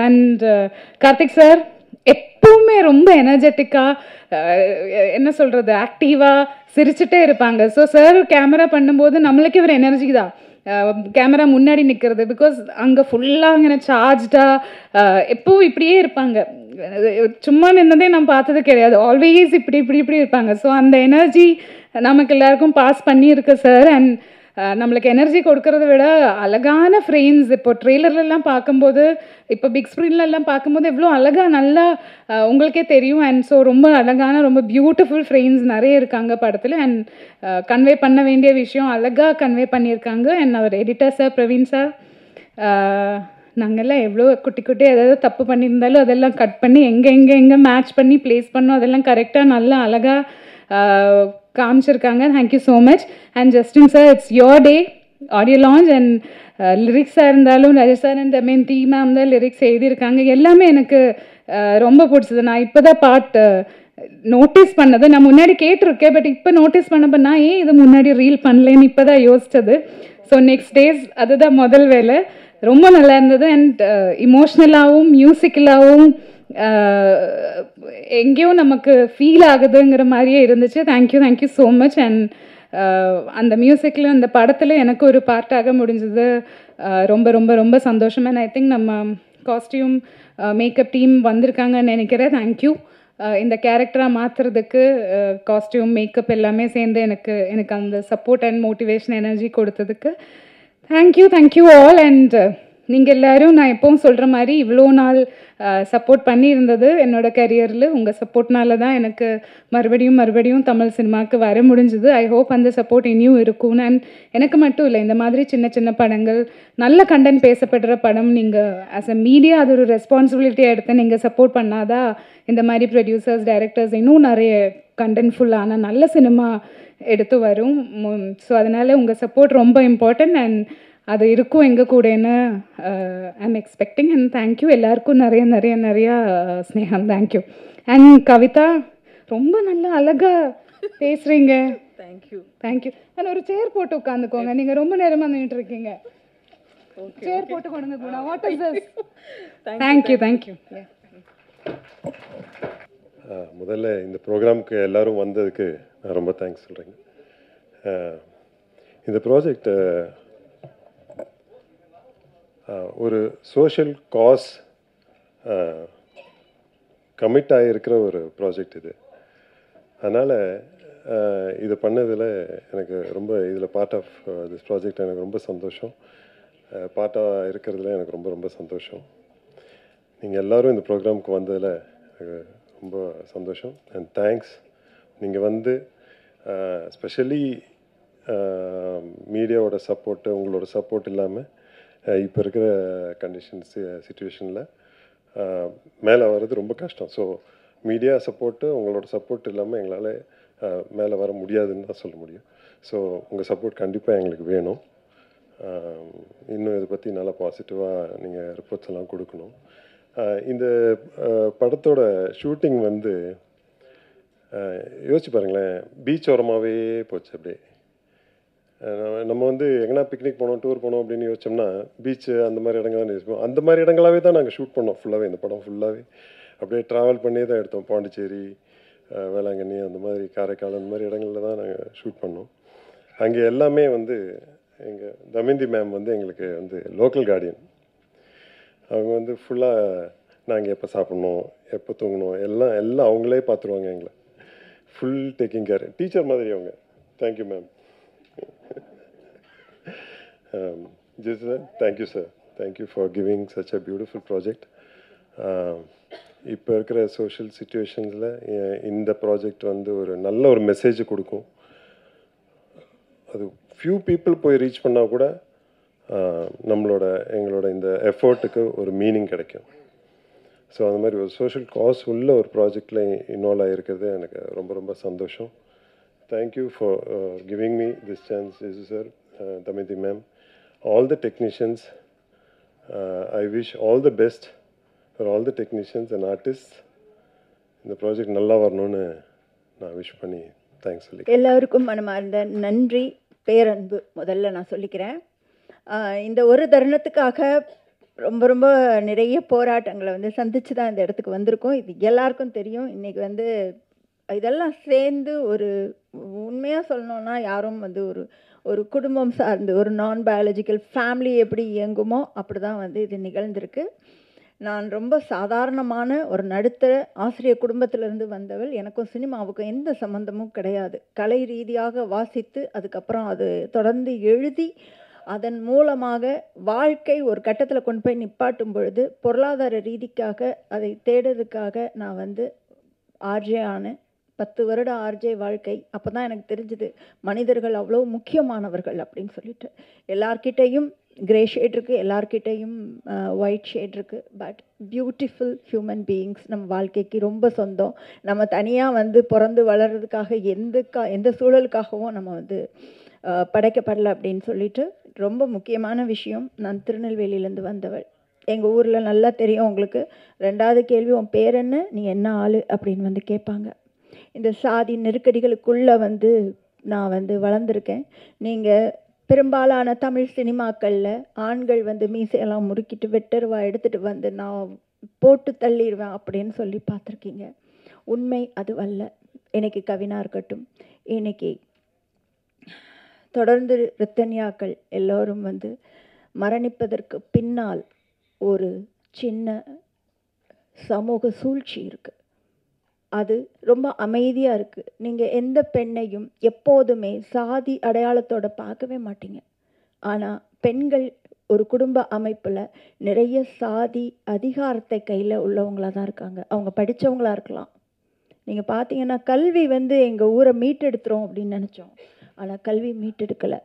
And Karthik sir எப்பவுமே ரொம்ப எனர்ஜெட்டிக்காக, என்ன சொல்கிறது, ஆக்டிவாக சிரிச்சுட்டே இருப்பாங்க. ஸோ சார் கேமரா பண்ணும்போது நம்மளுக்கே ஒரு எனர்ஜி தான் கேமரா முன்னாடி நிற்கிறது. பிகாஸ் அங்கே ஃபுல்லாக அங்கே சார்ஜ்டாக எப்போவும் இப்படியே இருப்பாங்க. சும்மா நின்னதே நான் பார்த்தது கிடையாது. ஆல்வேஸ் இப்படி இருப்பாங்க. ஸோ அந்த எனர்ஜி நமக்கு எல்லாருக்கும் பாஸ் பண்ணியிருக்கு சார். அண்ட் நம்மளுக்கு எனர்ஜி கொடுக்கறத விட அழகான ஃப்ரேம்ஸ் இப்போ ட்ரெய்லர்லாம் பார்க்கும்போது இப்போ பிக் ஸ்க்ரீன்லலாம் பார்க்கும்போது எவ்வளோ அழகாக நல்லா உங்களுக்கே தெரியும். அண்ட் ஸோ ரொம்ப அழகான ரொம்ப பியூட்டிஃபுல் ஃப்ரேம்ஸ் நிறைய இருக்காங்க படத்தில். அண்ட் கன்வே பண்ண வேண்டிய விஷயம் அழகாக கன்வே பண்ணியிருக்காங்க. அண்ட் அவர் எடிட்டர் சார் பிரவீன் சார், நாங்கள்லாம் எவ்வளோ குட்டி குட்டி ஏதாவது தப்பு பண்ணியிருந்தாலும் அதெல்லாம் கட் பண்ணி எங்கே மேட்ச் பண்ணி ப்ளேஸ் பண்ணோம், அதெல்லாம் கரெக்டாக நல்லா அழகாக காமிச்சிருக்காங்க. Thank you so much. And Justin sir, it's your day audio launch. And லிரிக்ஸாக இருந்தாலும் ராஜேஷ் சார் அண்ட் மீன் டீமாக தான் லிரிக்ஸ் எழுதியிருக்காங்க. எல்லாமே எனக்கு ரொம்ப பிடிச்சது. நான் இப்போ தான் பாட்டு நோட்டீஸ் பண்ணது. நான் முன்னாடி கேட்டிருக்கேன், பட் இப்போ நோட்டீஸ் பண்ணப்போ நான் ஏன் இது முன்னாடி ரீல் பண்ணலேன்னு இப்போ தான் யோசிச்சது. ஸோ நெக்ஸ்ட் டேஸ் அதுதான் முதல் வேலை. ரொம்ப நல்லா இருந்தது. அண்ட் இமோஷ்னலாகவும் மியூசிக்கலாகவும் எங்கேயோ நமக்கு ஃபீல் ஆகுதுங்கிற மாதிரியே இருந்துச்சு. Thank you so much. அண்ட் அந்த மியூசிக்கில் அந்த படத்தில் எனக்கு ஒரு பார்ட்டாக முடிஞ்சது. ரொம்ப ரொம்ப ரொம்ப சந்தோஷம். அண்ட் ஐ திங்க் நம்ம காஸ்டியூம் மேக்கப் டீம் வந்திருக்காங்கன்னு நினைக்கிறேன். தேங்க்யூ. இந்த கேரக்டராக மாற்றுறதுக்கு காஸ்டியூம் மேக்கப் எல்லாமே சேர்ந்து எனக்கு அந்த சப்போர்ட் அண்ட் மோட்டிவேஷன் எனர்ஜி கொடுத்ததுக்கு தேங்க்யூ ஆல். அண்ட் நீங்கள் எல்லோரும் நான் எப்பவும் சொல்கிற மாதிரி இவ்வளோ நாள் சப்போர்ட் பண்ணியிருந்தது என்னோடய கரியரில் உங்கள் சப்போர்ட்னால தான் எனக்கு மறுபடியும் தமிழ் சினிமாவுக்கு வர முடிஞ்சுது. ஐ ஹோப் அந்த சப்போர்ட் இனியும் இருக்கும்னு. அண்ட் எனக்கு மட்டும் இல்லை, இந்த மாதிரி சின்ன சின்ன படங்கள், நல்ல கண்டென்ட் பேசப்படுற படம், நீங்கள் ஆஸ் அ மீடியா அது ஒரு ரெஸ்பான்சிபிலிட்டியாக எடுத்து நீங்கள் சப்போர்ட் பண்ணாதான் இந்த மாதிரி ப்ரொடியூசர்ஸ் டைரக்டர்ஸ் இன்னும் நிறைய கண்டென்ட்ஃபுல்லான நல்ல சினிமா எடுத்து வரும். ஸோ அதனால் உங்கள் சப்போர்ட் ரொம்ப இம்பார்ட்டன்ட். அண்ட் அது இருக்கும் எங்கள் கூடன்னு ஐம் எக்ஸ்பெக்டிங். அண்ட் தேங்க்யூ எல்லாருக்கும் நிறையா ஸ்னேகம். தேங்க்யூ. அண்ட் கவிதா, ரொம்ப நல்லா அழகாக பேசுகிறீங்க. தேங்க்யூ. அண்ட் ஒரு சேர் போட்டு உட்காந்துக்கோங்க, நீங்கள் ரொம்ப நேரமாக நின்றுட்டு இருக்கீங்க. சேர் போட்டு கொண்டு போனா வாட் இஸ் திஸ்? தேங்க்யூ. முதல்ல இந்த ப்ரோக்ராமுக்கு எல்லோரும் வந்ததுக்கு நான் ரொம்ப தேங்க்ஸ் சொல்கிறேங்க. இந்த ப்ராஜெக்ட் ஒரு சோஷியல் காஸ் கமிட் ஆகிருக்கிற ஒரு ப்ராஜெக்ட் இது. அதனால் இது பண்ணதில் எனக்கு ரொம்ப இதில் பார்ட் ஆஃப் திஸ் ப்ராஜெக்ட் எனக்கு ரொம்ப சந்தோஷம். பார்ட்டாக இருக்கிறதுல எனக்கு ரொம்ப ரொம்ப சந்தோஷம். நீங்கள் எல்லோரும் இந்த ப்ரோக்ராமுக்கு வந்ததில் எனக்கு ரொம்ப சந்தோஷம். And thanks. நீங்கள் வந்து ஸ்பெஷலி மீடியாவோட சப்போர்ட்டு, உங்களோட சப்போர்ட் இல்லாமல் இப்போ இருக்கிற சிச்சுவேஷனில் மேலே வர்றது ரொம்ப கஷ்டம். ஸோ மீடியா சப்போர்ட்டு, உங்களோட சப்போர்ட் இல்லாமல் எங்களால் மேலே வர முடியாதுன்னு தான் சொல்ல முடியும். ஸோ உங்கள் சப்போர்ட் கண்டிப்பாக எங்களுக்கு வேணும். இன்னும் இதை பற்றி நல்லா பாசிட்டிவாக நீங்கள் ரிப்போர்ட்ஸ் எல்லாம் கொடுக்கணும். இந்த படத்தோட ஷூட்டிங் வந்து யோசிச்சு பாருங்களேன், பீச் ஓரமாகவே போச்சு. அப்படியே நம்ம வந்து எங்கன்னா பிக்னிக் போனோம், டூர் போனோம் அப்படின்னு யோசிச்சோம்னா பீச்சு அந்த மாதிரி இடங்கள் தான் யோசிப்போம். அந்த மாதிரி இடங்களாகவே தான் நாங்கள் ஷூட் பண்ணோம். ஃபுல்லாகவே இந்த படம் ஃபுல்லாகவே அப்படியே ட்ராவல் பண்ணியே தான் எடுத்தோம். பாண்டிச்சேரி, வேளாங்கண்ணி, அந்த மாதிரி காரைக்கால், அந்த மாதிரி இடங்களில் தான் நாங்கள் ஷூட் பண்ணோம். அங்கே எல்லாமே வந்து எங்கள் தமயந்தி மேம் வந்து எங்களுக்கு வந்து லோக்கல் கார்டியன். அவங்க வந்து ஃபுல்லாக நாங்கள் எப்போ சாப்பிட்ணும், எப்போ தூங்கணும், எல்லாம் அவங்களே பார்த்துருவாங்க எங்களை. ஃபுல் டேக்கிங் கேர், டீச்சர் மாதிரி அவங்க. Thank you ma'am. Thank you sir. Thank you for giving such a beautiful project. இப்போ இருக்கிற சோஷியல் சிச்சுவேஷன்ஸில் இந்த ப்ராஜெக்ட் வந்து ஒரு நல்ல ஒரு மெசேஜ் கொடுக்கும். அது ஃபியூ பீப்புள் போய் ரீச் பண்ணால் கூட எங்களோட இந்த எஃபர்ட்டுக்கு ஒரு மீனிங் கிடைக்கும். ஸோ அந்த மாதிரி ஒரு சோஷியல் காஸ் உள்ள ஒரு ப்ராஜெக்டில் இன்வால்வ் ஆகிருக்கிறது எனக்கு ரொம்ப ரொம்ப சந்தோஷம். Thank you for giving me this chance Jesu sir, Damayanti ma'am, all the technicians. I wish all the best for all the technicians and artists. இந்த ப்ராஜெக்ட் நல்லா வரணும்னு நான் விஷ் பண்ணி தேங்க்ஸ் சொல்லி எல்லாருக்கும் மனமார்ந்த நன்றி, பேரன்பு முதல்ல நான் சொல்லிக்கிறேன். இந்த ஒரு தருணத்துக்காக ரொம்ப ரொம்ப நிறைய போராட்டங்களை வந்து சந்தித்து தான் இந்த இடத்துக்கு வந்திருக்கோம். இது எல்லாருக்கும் தெரியும். இன்றைக்கி வந்து இதெல்லாம் சேர்ந்து ஒரு உண்மையாக சொல்லணுன்னா யாரும் வந்து ஒரு குடும்பம் சார்ந்து ஒரு நான் பயாலஜிக்கல் ஃபேமிலி எப்படி இயங்குமோ அப்படி தான் வந்து இது நிகழ்ந்திருக்கு. நான் ரொம்ப சாதாரணமான ஒரு நடுத்தர ஆசிரியர் குடும்பத்திலிருந்து வந்தவள். எனக்கும் சினிமாவுக்கும் எந்த சம்மந்தமும் கிடையாது. கலை ரீதியாக வாசித்து அதுக்கப்புறம் அது தொடர்ந்து எழுதி அதன் மூலமாக வாழ்க்கை ஒரு கட்டத்தில் கொண்டு போய் நிப்பாட்டும் பொழுது பொருளாதார ரீதிக்காக அதை தேடுறதுக்காக நான் வந்து ஆர்ஜே ஆனேன். 10 வருட ஆர்ஜே வாழ்க்கை. அப்போ தான் எனக்கு தெரிஞ்சுது மனிதர்கள் அவ்வளோ முக்கியமானவர்கள் அப்படின்னு சொல்லிட்டு. எல்லார்கிட்டையும் கிரே ஷேட் இருக்குது, எல்லார்கிட்டையும் ஒயிட் ஷேட் இருக்குது. பட் பியூட்டிஃபுல் ஹியூமன் பீயிங்ஸ் நம்ம வாழ்க்கைக்கு ரொம்ப சொந்தம். நம்ம தனியாக வந்து பிறந்து வளர்கிறதுக்காக எந்த சூழலுக்காகவும் நம்ம வந்து படைக்கப்படலை அப்படின்னு சொல்லிட்டு ரொம்ப முக்கியமான விஷயம். நான் திருநெல்வேலியிலேருந்து வந்தவள். எங்கள் ஊரில் நல்லா தெரியும் உங்களுக்கு. 2வது கேள்வி உன் பேர் என்ன, நீ என்ன ஆள் அப்படின்னு வந்து கேட்பாங்க. இந்த சாதி நெருக்கடிகளுக்குள்ளே வந்து நான் வந்து வளர்ந்துருக்கேன். நீங்கள் பெரும்பாலான தமிழ் சினிமாக்களில் ஆண்கள் வந்து மீசையெல்லாம் முறுக்கிட்டு வெட்டருவா எடுத்துகிட்டு வந்து நான் போட்டு தள்ளிடுவேன் அப்படின்னு சொல்லி பார்த்துருக்கீங்க. உண்மை அது அல்ல. இன்னைக்கு கவினா இருக்கட்டும், இன்னைக்கு தொடர்ந்து ரித்தன்யாக்கள் எல்லோரும் வந்து மரணிப்பதற்கு பின்னால் ஒரு சின்ன சமூக சூழ்ச்சி இருக்குது. அது ரொம்ப அமைதியாக இருக்குது. நீங்கள் எந்த பெண்ணையும் எப்போதுமே சாதி அடையாளத்தோடு பார்க்கவே மாட்டீங்க. ஆனால் பெண்கள் ஒரு குடும்ப அமைப்பில் நிறைய சாதி அதிகாரத்தை கையில் உள்ளவங்களாக தான் இருக்காங்க. அவங்க படித்தவங்களாக இருக்கலாம். நீங்கள் பார்த்தீங்கன்னா கல்வி வந்து எங்கள் ஊரை மீட்டெடுத்துரும் அப்படின்னு நினச்சோம். ஆனால் கல்வி மீட்டெடுக்கலை.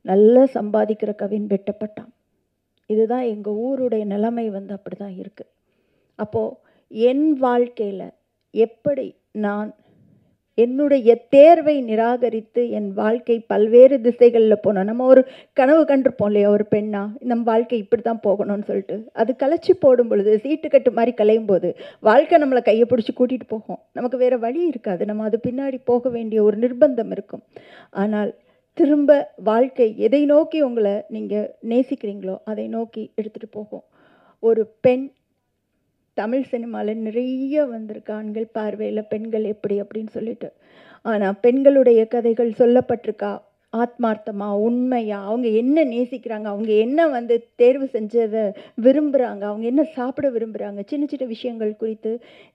நல்லா சம்பாதிக்கிற கவின் வெட்டப்பட்டான். இதுதான் எங்கள் ஊருடைய நிலைமை வந்து அப்படி தான் இருக்குது. அப்போது என் வாழ்க்கையில் எப்படி நான் என்னுடைய தேர்வை நிராகரித்து என் வாழ்க்கை பல்வேறு திசைகளில் போனோம். நம்ம ஒரு கனவு கண்டிருப்போம் இல்லையா, ஒரு பெண்ணா நம்ம வாழ்க்கை இப்படி தான் போகணும்னு சொல்லிட்டு. அது கலைச்சி போடும் பொழுது, சீட்டு கட்டு மாதிரி கலையும் போது வாழ்க்கை நம்மளை கையை பிடிச்சி கூட்டிகிட்டு போகும். நமக்கு வேறு வழி இருக்காது. நம்ம அது பின்னாடி போக வேண்டிய ஒரு நிர்பந்தம் இருக்கும். ஆனால் திரும்ப வாழ்க்கை எதை நோக்கி உங்களை நீங்கள் நேசிக்கிறீங்களோ அதை நோக்கி எடுத்துகிட்டு போகும். ஒரு பெண் தமிழ் சினிமாவில் நிறைய வந்திருக்கு ஆண்கள் பார்வையில் பெண்கள் எப்படி அப்படின்னு சொல்லிட்டு. ஆனால் பெண்களுடைய கதைகள் சொல்லப்பட்டிருக்கா ஆத்மார்த்தமா, உண்மையா, அவங்க என்ன நேசிக்கிறாங்க, அவங்க என்ன வந்து தேர்வு செஞ்சதை விரும்புகிறாங்க, அவங்க என்ன சாப்பிட விரும்புகிறாங்க, சின்ன சின்ன விஷயங்கள் குறித்து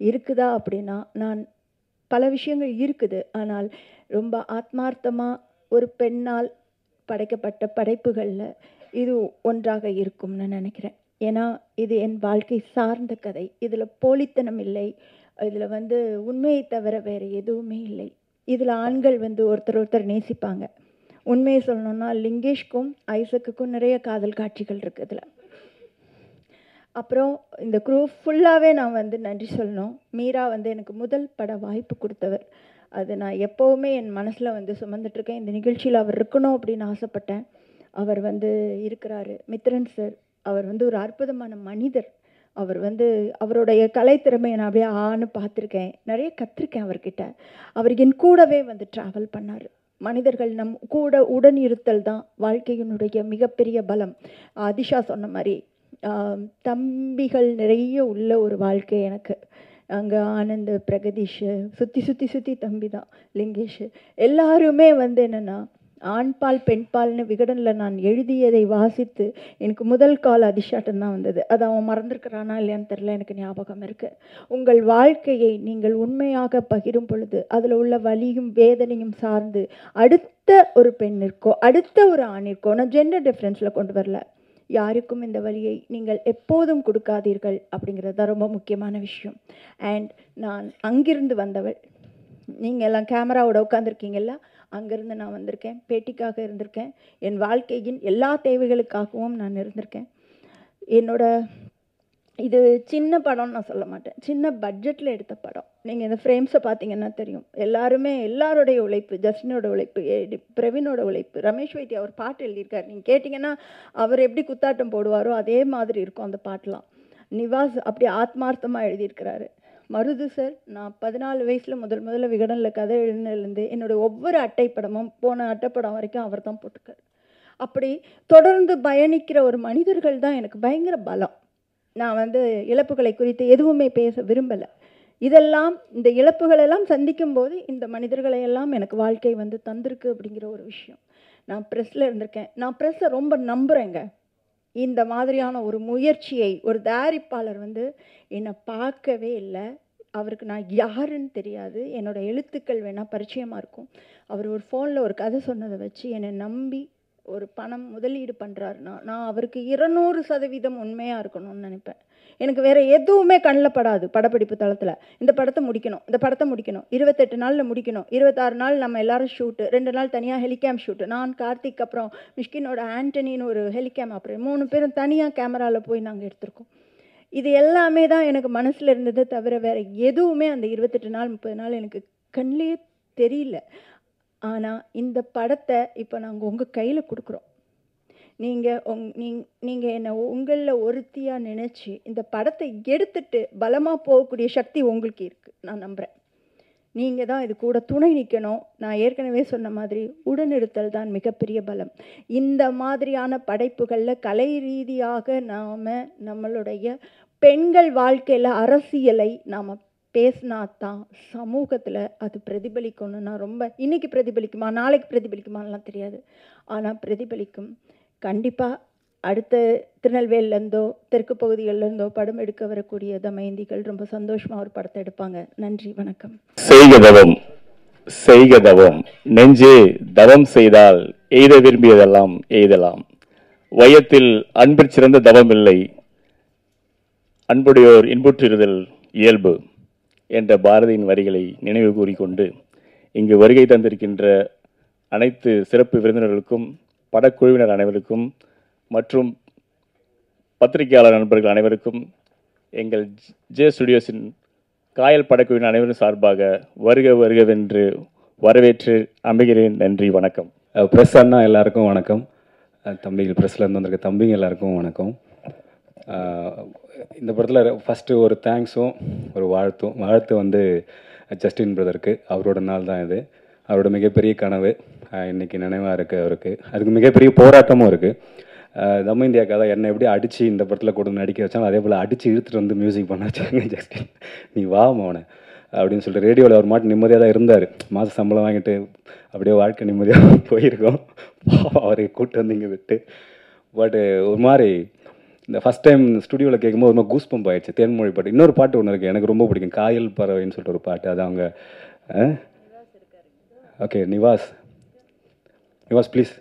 இருக்குதா அப்படின்னா நான் பல விஷயங்கள் இருக்குது. ஆனால் ரொம்ப ஆத்மார்த்தமாக ஒரு பெண்ணால் படைக்கப்பட்ட படைப்புகளில் இது ஒன்றாக இருக்கும்னு நினைக்கிறேன். ஏன்னா இது என் வாழ்க்கை சார்ந்த கதை. இதில் போலித்தனம் இல்லை. இதில் வந்து உண்மையை தவிர வேறு எதுவுமே இல்லை. இதில் ஆண்கள் வந்து ஒருத்தர் நேசிப்பாங்க. உண்மையை சொல்லணும்னா லிங்கேஷ்க்கும் ஐசக்குக்கும் நிறைய காதல் காட்சிகள் இருக்குது இதில். அப்புறம் இந்த குரூ ஃபுல்லாகவே நான் வந்து நன்றி சொல்லணும். மீரா வந்து எனக்கு முதல் பட வாய்ப்பு கொடுத்தவர். அது நான் எப்போவுமே என் மனசில் வந்து சுமந்துட்டுருக்கேன். இந்த நிகழ்ச்சியில் அவர் இருக்கணும் அப்படின்னு ஆசைப்பட்டேன். அவர் வந்து இருக்கிறாரு. மித்ரன் சார், அவர் வந்து ஒரு அற்புதமான மனிதர். அவர் வந்து அவருடைய கலைத்திறமையை நான் அப்படியே ஆன்னு பார்த்துருக்கேன். நிறைய கற்றுருக்கேன் அவர்கிட்ட. அவர் என் கூடவே வந்து ட்ராவல் பண்ணார். மனிதர்கள் நம் கூட உடன் இருத்தல் தான் வாழ்க்கையினுடைய மிகப்பெரிய பலம். அதிஷா சொன்ன மாதிரி தம்பிகள் நிறைய உள்ள ஒரு வாழ்க்கை எனக்கு. அங்கே ஆனந்த், பிரகதீஷ், சுற்றி தம்பி தான், லிங்கேஷ், எல்லாருமே வந்து என்னென்னா ஆண்பால் பெண்பால்னு விகடனில் நான் எழுதியதை வாசித்து எனக்கு முதல் கால் அதிஷாட்டம் தான் வந்தது. அது அவன் மறந்துருக்கிறானா இல்லையான்னு தெரில, எனக்கு ஞாபகம் இருக்குது. உங்கள் வாழ்க்கையை நீங்கள் உண்மையாக பகிரும் பொழுது அதில் உள்ள வலியும் வேதனையும் சார்ந்து அடுத்த ஒரு பெண்ணிற்கோ அடுத்த ஒரு ஆணிற்கோ, நான் ஜெண்டர் டிஃப்ரென்ஸில் கொண்டு வரல, யாருக்கும் இந்த வழியை நீங்கள் எப்போதும் கொடுக்காதீர்கள் அப்படிங்கிறது தான் ரொம்ப முக்கியமான விஷயம். அண்ட் நான் அங்கிருந்து வந்தவள். நீங்கள் எல்லாம் கேமராவோட உட்காந்துருக்கீங்கல்ல, அங்கேருந்து நான் வந்திருக்கேன். பேட்டிக்காக இருந்திருக்கேன். என் வாழ்க்கையின் எல்லா தேவைகளுக்காகவும் நான் இருந்திருக்கேன். இது சின்ன படம்னு நான் சொல்ல மாட்டேன், சின்ன பட்ஜெட்டில் எடுத்த படம். நீங்கள் இந்த ஃப்ரேம்ஸை பார்த்தீங்கன்னா தெரியும். எல்லாருடைய உழைப்பு, ஜஸ்டினோட உழைப்பு, பிரவீனோட உழைப்பு, ரமேஷ் வைத்தியா அவர் பாட்டு எழுதியிருக்காரு. நீங்கள் கேட்டிங்கன்னா அவர் எப்படி குத்தாட்டம் போடுவாரோ அதே மாதிரி இருக்கும் அந்த பாட்டெலாம். நிவாஸ் அப்படி ஆத்மார்த்தமாக எழுதியிருக்கிறாரு. மருது சார், நான் 14 வயசில் முதல்ல விகடனில் கதை எழுதினதுலேருந்து என்னோடய ஒவ்வொரு அட்டைப்படமும் போன அட்டைப்படம் வரைக்கும் அவர் தான் போட்டிருக்காரு. அப்படி தொடர்ந்து பயணிக்கிற ஒரு மனிதர்கள் தான் எனக்கு பயங்கர பலம். நான் வந்து இழப்புகளை குறித்து எதுவுமே பேச விரும்பலை. இதெல்லாம் இந்த இழப்புகளெல்லாம் சந்திக்கும் போது இந்த மனிதர்களை எல்லாம் எனக்கு வாழ்க்கை வந்து தந்திருக்கு அப்படிங்கிற ஒரு விஷயம். நான் ப்ரெஸ்ஸில் இருந்திருக்கேன். நான் ப்ரெஸ்ஸை ரொம்ப நம்புகிறேங்க. இந்த மாதிரியான ஒரு முயற்சியை ஒரு தயாரிப்பாளர் வந்து என்னை பார்க்கவே இல்லை. அவருக்கு நான் யாருன்னு தெரியாது. என்னோடய எழுத்துக்கள் வேணால் பரிச்சயமாக இருக்கும். அவர் ஒரு ஃபோனில் ஒரு கதை சொன்னதை வச்சு என்னை நம்பி ஒரு பணம் முதலீடு பண்ணுறாருன்னா நான் அவருக்கு 200% உண்மையாக இருக்கணும்னு நினைப்பேன். எனக்கு வேறு எதுவுமே கண்ணில் படாது. படப்பிடிப்பு தளத்தில் இந்த படத்தை முடிக்கணும், இந்த படத்தை முடிக்கணும், 28 நாளில் முடிக்கணும், 26 நாள் நம்ம எல்லாரும் ஷூட்டு, 2 நாள் தனியாக ஹெலிகேம் ஷூட்டு, நான் கார்த்திக் அப்புறம் மிஷ்கினோட ஆண்டனின்னு ஒரு ஹெலிகேம் அப்புறம் 3 பேரும் தனியாக கேமராவில் போய் நாங்கள் எடுத்திருக்கோம். இது எல்லாமே தான் எனக்கு மனசில் இருந்ததை தவிர வேறு எதுவுமே அந்த 28 நாள் 30 நாள் எனக்கு கண்ணிலே தெரியல. ஆனால் இந்த படத்தை இப்போ நாங்கள் உங்கள் கையில் கொடுக்குறோம். நீங்கள் என்னை உங்களில் ஒருத்தியாக நினச்சி இந்த படத்தை எடுத்துட்டு பலமாக போகக்கூடிய சக்தி உங்களுக்கு இருக்குது, நான் நம்புகிறேன். நீங்கள் தான் இது கூட துணை நிற்கணும். நான் ஏற்கனவே சொன்ன மாதிரி உடனிருத்தல் தான் மிகப்பெரிய பலம். இந்த மாதிரியான படைப்புகளில் கலை ரீதியாக நாம் நம்மளுடைய பெண்கள் வாழ்க்கையில் அரசியலை நாம் பேசினா தான் சமூகத்தில் அது பிரதிபலிக்கணும்னா ரொம்ப இன்றைக்கி பிரதிபலிக்குமா நாளைக்கு பிரதிபலிக்குமான்லாம் தெரியாது, ஆனால் பிரதிபலிக்கும். கண்டிப்பாக அடுத்த திருநெல்வேலிலேருந்தோ தெற்கு பகுதிகளிலேருந்தோ படம் எடுக்க வரக்கூடிய தமயந்திகள் ரொம்ப சந்தோஷமாக ஒரு படத்தை எடுப்பாங்க. நன்றி, வணக்கம். செய்க தவம் நெஞ்சே தவம் செய்தால் எய்த விரும்பியதெல்லாம் எய்தலாம். வயத்தில் அன்பிற் சிறந்த தவம் இல்லை, அன்புடையோர் இன்புற்றிருதல் இயல்பு என்ற பாரதியின் வரிகளை நினைவு கூறிக்கொண்டு இங்கு வருகை தந்திருக்கின்ற அனைத்து சிறப்பு விருந்தினர்களுக்கும் படக்குழுவினர் அனைவருக்கும் மற்றும் பத்திரிகையாளர் நண்பர்கள் அனைவருக்கும் எங்கள் ஜே ஸ்டுடியோஸின் காயல் படக்குழுவின் அனைவரும் சார்பாக வருக வருகவென்று வரவேற்று அமைகிறேன். நன்றி, வணக்கம். ப்ரெஸ் அண்ணா எல்லாருக்கும் வணக்கம். தம்பிகள் ப்ரெஸ்லேருந்து வந்திருக்க தம்பிங்க எல்லாருக்கும் வணக்கம். இந்த படத்தில் ஃபஸ்ட்டு ஒரு தேங்க்ஸும் ஒரு வாழ்த்து வந்து ஜஸ்டின் பிரதருக்கு. அவரோட நாள் தான் இது. அவரோட மிகப்பெரிய கனவு இன்றைக்கி நினைவாக இருக்குது அவருக்கு. அதுக்கு மிகப்பெரிய போராட்டமும் இருக்குது. தமயந்தியா கதை என்னை எப்படி அடித்து இந்த படத்தில் கூட நடிக்க வச்சாலும் அதே போல் அடித்து இழுத்துட்டு வந்து மியூசிக் பண்ண வச்சாங்க. ஜஸ்டின் நீ வா மோனை அப்படின்னு சொல்லிட்டு ரேடியோவில் அவர் மாட்டு நிம்மதியாக தான் இருந்தார். மாத சம்பளம் வாங்கிட்டு அப்படியே வாழ்க்கை நிம்மதியாக போயிருக்கோம். அவரை கூப்பிட்டு வந்து இங்கே விட்டு பட் ஒரு மாதிரி இந்த ஃபஸ்ட் டைம் ஸ்டுடியோவில் கேட்கும்போது ஒரு மாதிரி கூஸ் பம்ப் ஆயிடுச்சு. தேன்மொழி பாட்டு. இன்னொரு பாட்டு ஒன்று இருக்குது எனக்கு ரொம்ப பிடிக்கும், காயல் பறவைன்னு சொல்லிட்டு ஒரு பாட்டு. அது அவங்க ஓகே நிவாஸ் ப்ளீஸ்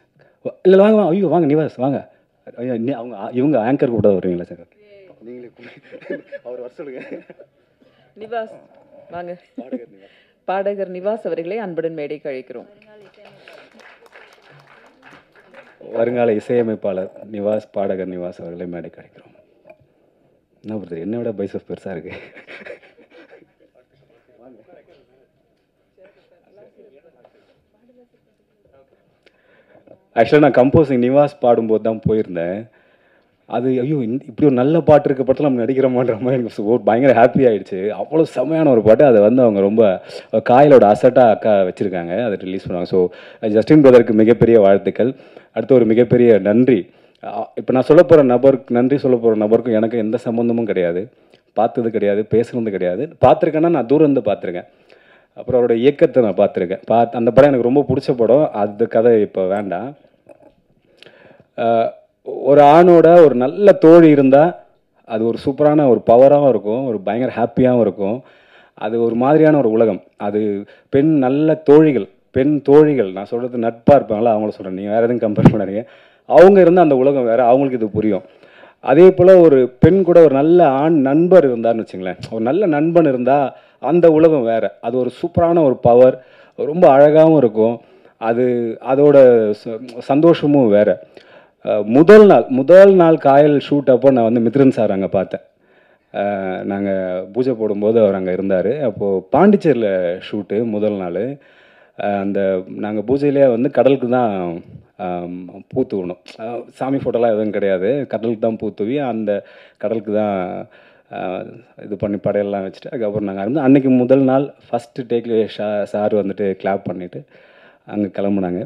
இல்லை வாங்க வாங்க ஐயோ வாங்க நிவாஸ் வாங்க. ஐயோ அவங்க இவங்க ஆங்கர் கூட வருவீங்களா சார்? நீங்களே அவர் வர சொல்லுங்க. நிவாஸ் வாங்க. பாடகர் நிவாஸ் அவர்களை அன்புடன் மேடைக்கு அழைக்கிறோம். வருங்கால இசையமைப்பாளர் நிவாஸ், பாடகர் நிவாஸ் அவர்களை மேடைக்கு அழைக்கிறோம். என்ன பண்ணுறது, என்னை விட பைசப் பெருசாக இருக்குது. ஆக்சுவலாக நான் கம்போசிங் நிவாஸ் பாடும்போது தான் போயிருந்தேன். அது ஐயோ இப்படி ஒரு நல்ல பாட்டு இருக்க படத்தில் நம்ம நடிக்கிறோமான்ற மாதிரி எனக்கு பயங்கர ஹாப்பி ஆகிடுச்சு. அவ்வளோ செம்மையான ஒரு பாட்டு. அதை வந்து அவங்க ரொம்ப காயலோட அசட்டாக அக்கா வச்சுருக்காங்க, அதை ரிலீஸ் பண்ணுவாங்க. ஸோ ஜஸ்டின் பிரதருக்கு மிகப்பெரிய வாழ்த்துக்கள். அடுத்து ஒரு மிகப்பெரிய நன்றி. இப்போ நான் சொல்ல போகிற நபருக்கு நன்றி சொல்ல போகிற நபருக்கும் எனக்கு எந்த சம்மந்தமும் கிடையாது, பார்த்தது கிடையாது, பேசுனது கிடையாது. பார்த்துருக்கேன்னா நான் தூரம் இருந்து பார்த்துருக்கேன். அப்புறம் அவரோட இயக்கத்தை நான் பார்த்துருக்கேன். அந்த படம் எனக்கு ரொம்ப பிடிச்ச படம். அது கதை இப்போ வேண்டாம். ஒரு ஆணோட ஒரு நல்ல தோழி இருந்தால் அது ஒரு சூப்பரான ஒரு பவராகவும் இருக்கும், ஒரு பயங்கர ஹாப்பியாகவும் இருக்கும். அது ஒரு மாதிரியான ஒரு உலகம். அது நல்ல பெண் தோழிகள் நான் சொல்கிறது நட்பாக இருப்பாங்களா அவங்கள சொல்கிறேன், நீங்கள் வேறு எதுவும் கம்பேர் பண்ணாதீங்க. அவங்க இருந்தால் அந்த உலகம் வேறு, அவங்களுக்கு இது புரியும். அதே போல் ஒரு பெண் கூட ஒரு நல்ல ஆண் நண்பர் இருந்தார்னு வச்சுங்களேன், ஒரு நல்ல நண்பன் இருந்தால் அந்த உலகம் வேறு. அது ஒரு சூப்பரான ஒரு பவர், ரொம்ப அழகாகவும் இருக்கும். அதோட சந்தோஷமும் வேறு. முதல் நாள் காயல் ஷூட் அப்போ நான் வந்து மித்ரன் சார் அங்கே பார்த்தேன். நாங்கள் பூஜை போடும்போது அவர் அங்கே இருந்தார். அப்போது பாண்டிச்சேரியில் ஷூட்டு முதல் நாள். நாங்கள் பூஜையிலே வந்து கடலுக்கு தான் பூ தூவணும். சாமி ஃபோட்டோலாம் எதுவும் கிடையாது, கடலுக்கு தான் பூ தூவி அந்த கடலுக்கு தான் இது பண்ணி படையெல்லாம் வச்சுட்டு அதுக்கப்புறம் நாங்கள் இருந்து அன்றைக்கி முதல் நாள் ஃபஸ்ட்டு டேக்லேயே சார் வந்துட்டு கிளாப் பண்ணிவிட்டு அங்கே கிளம்புனாங்க.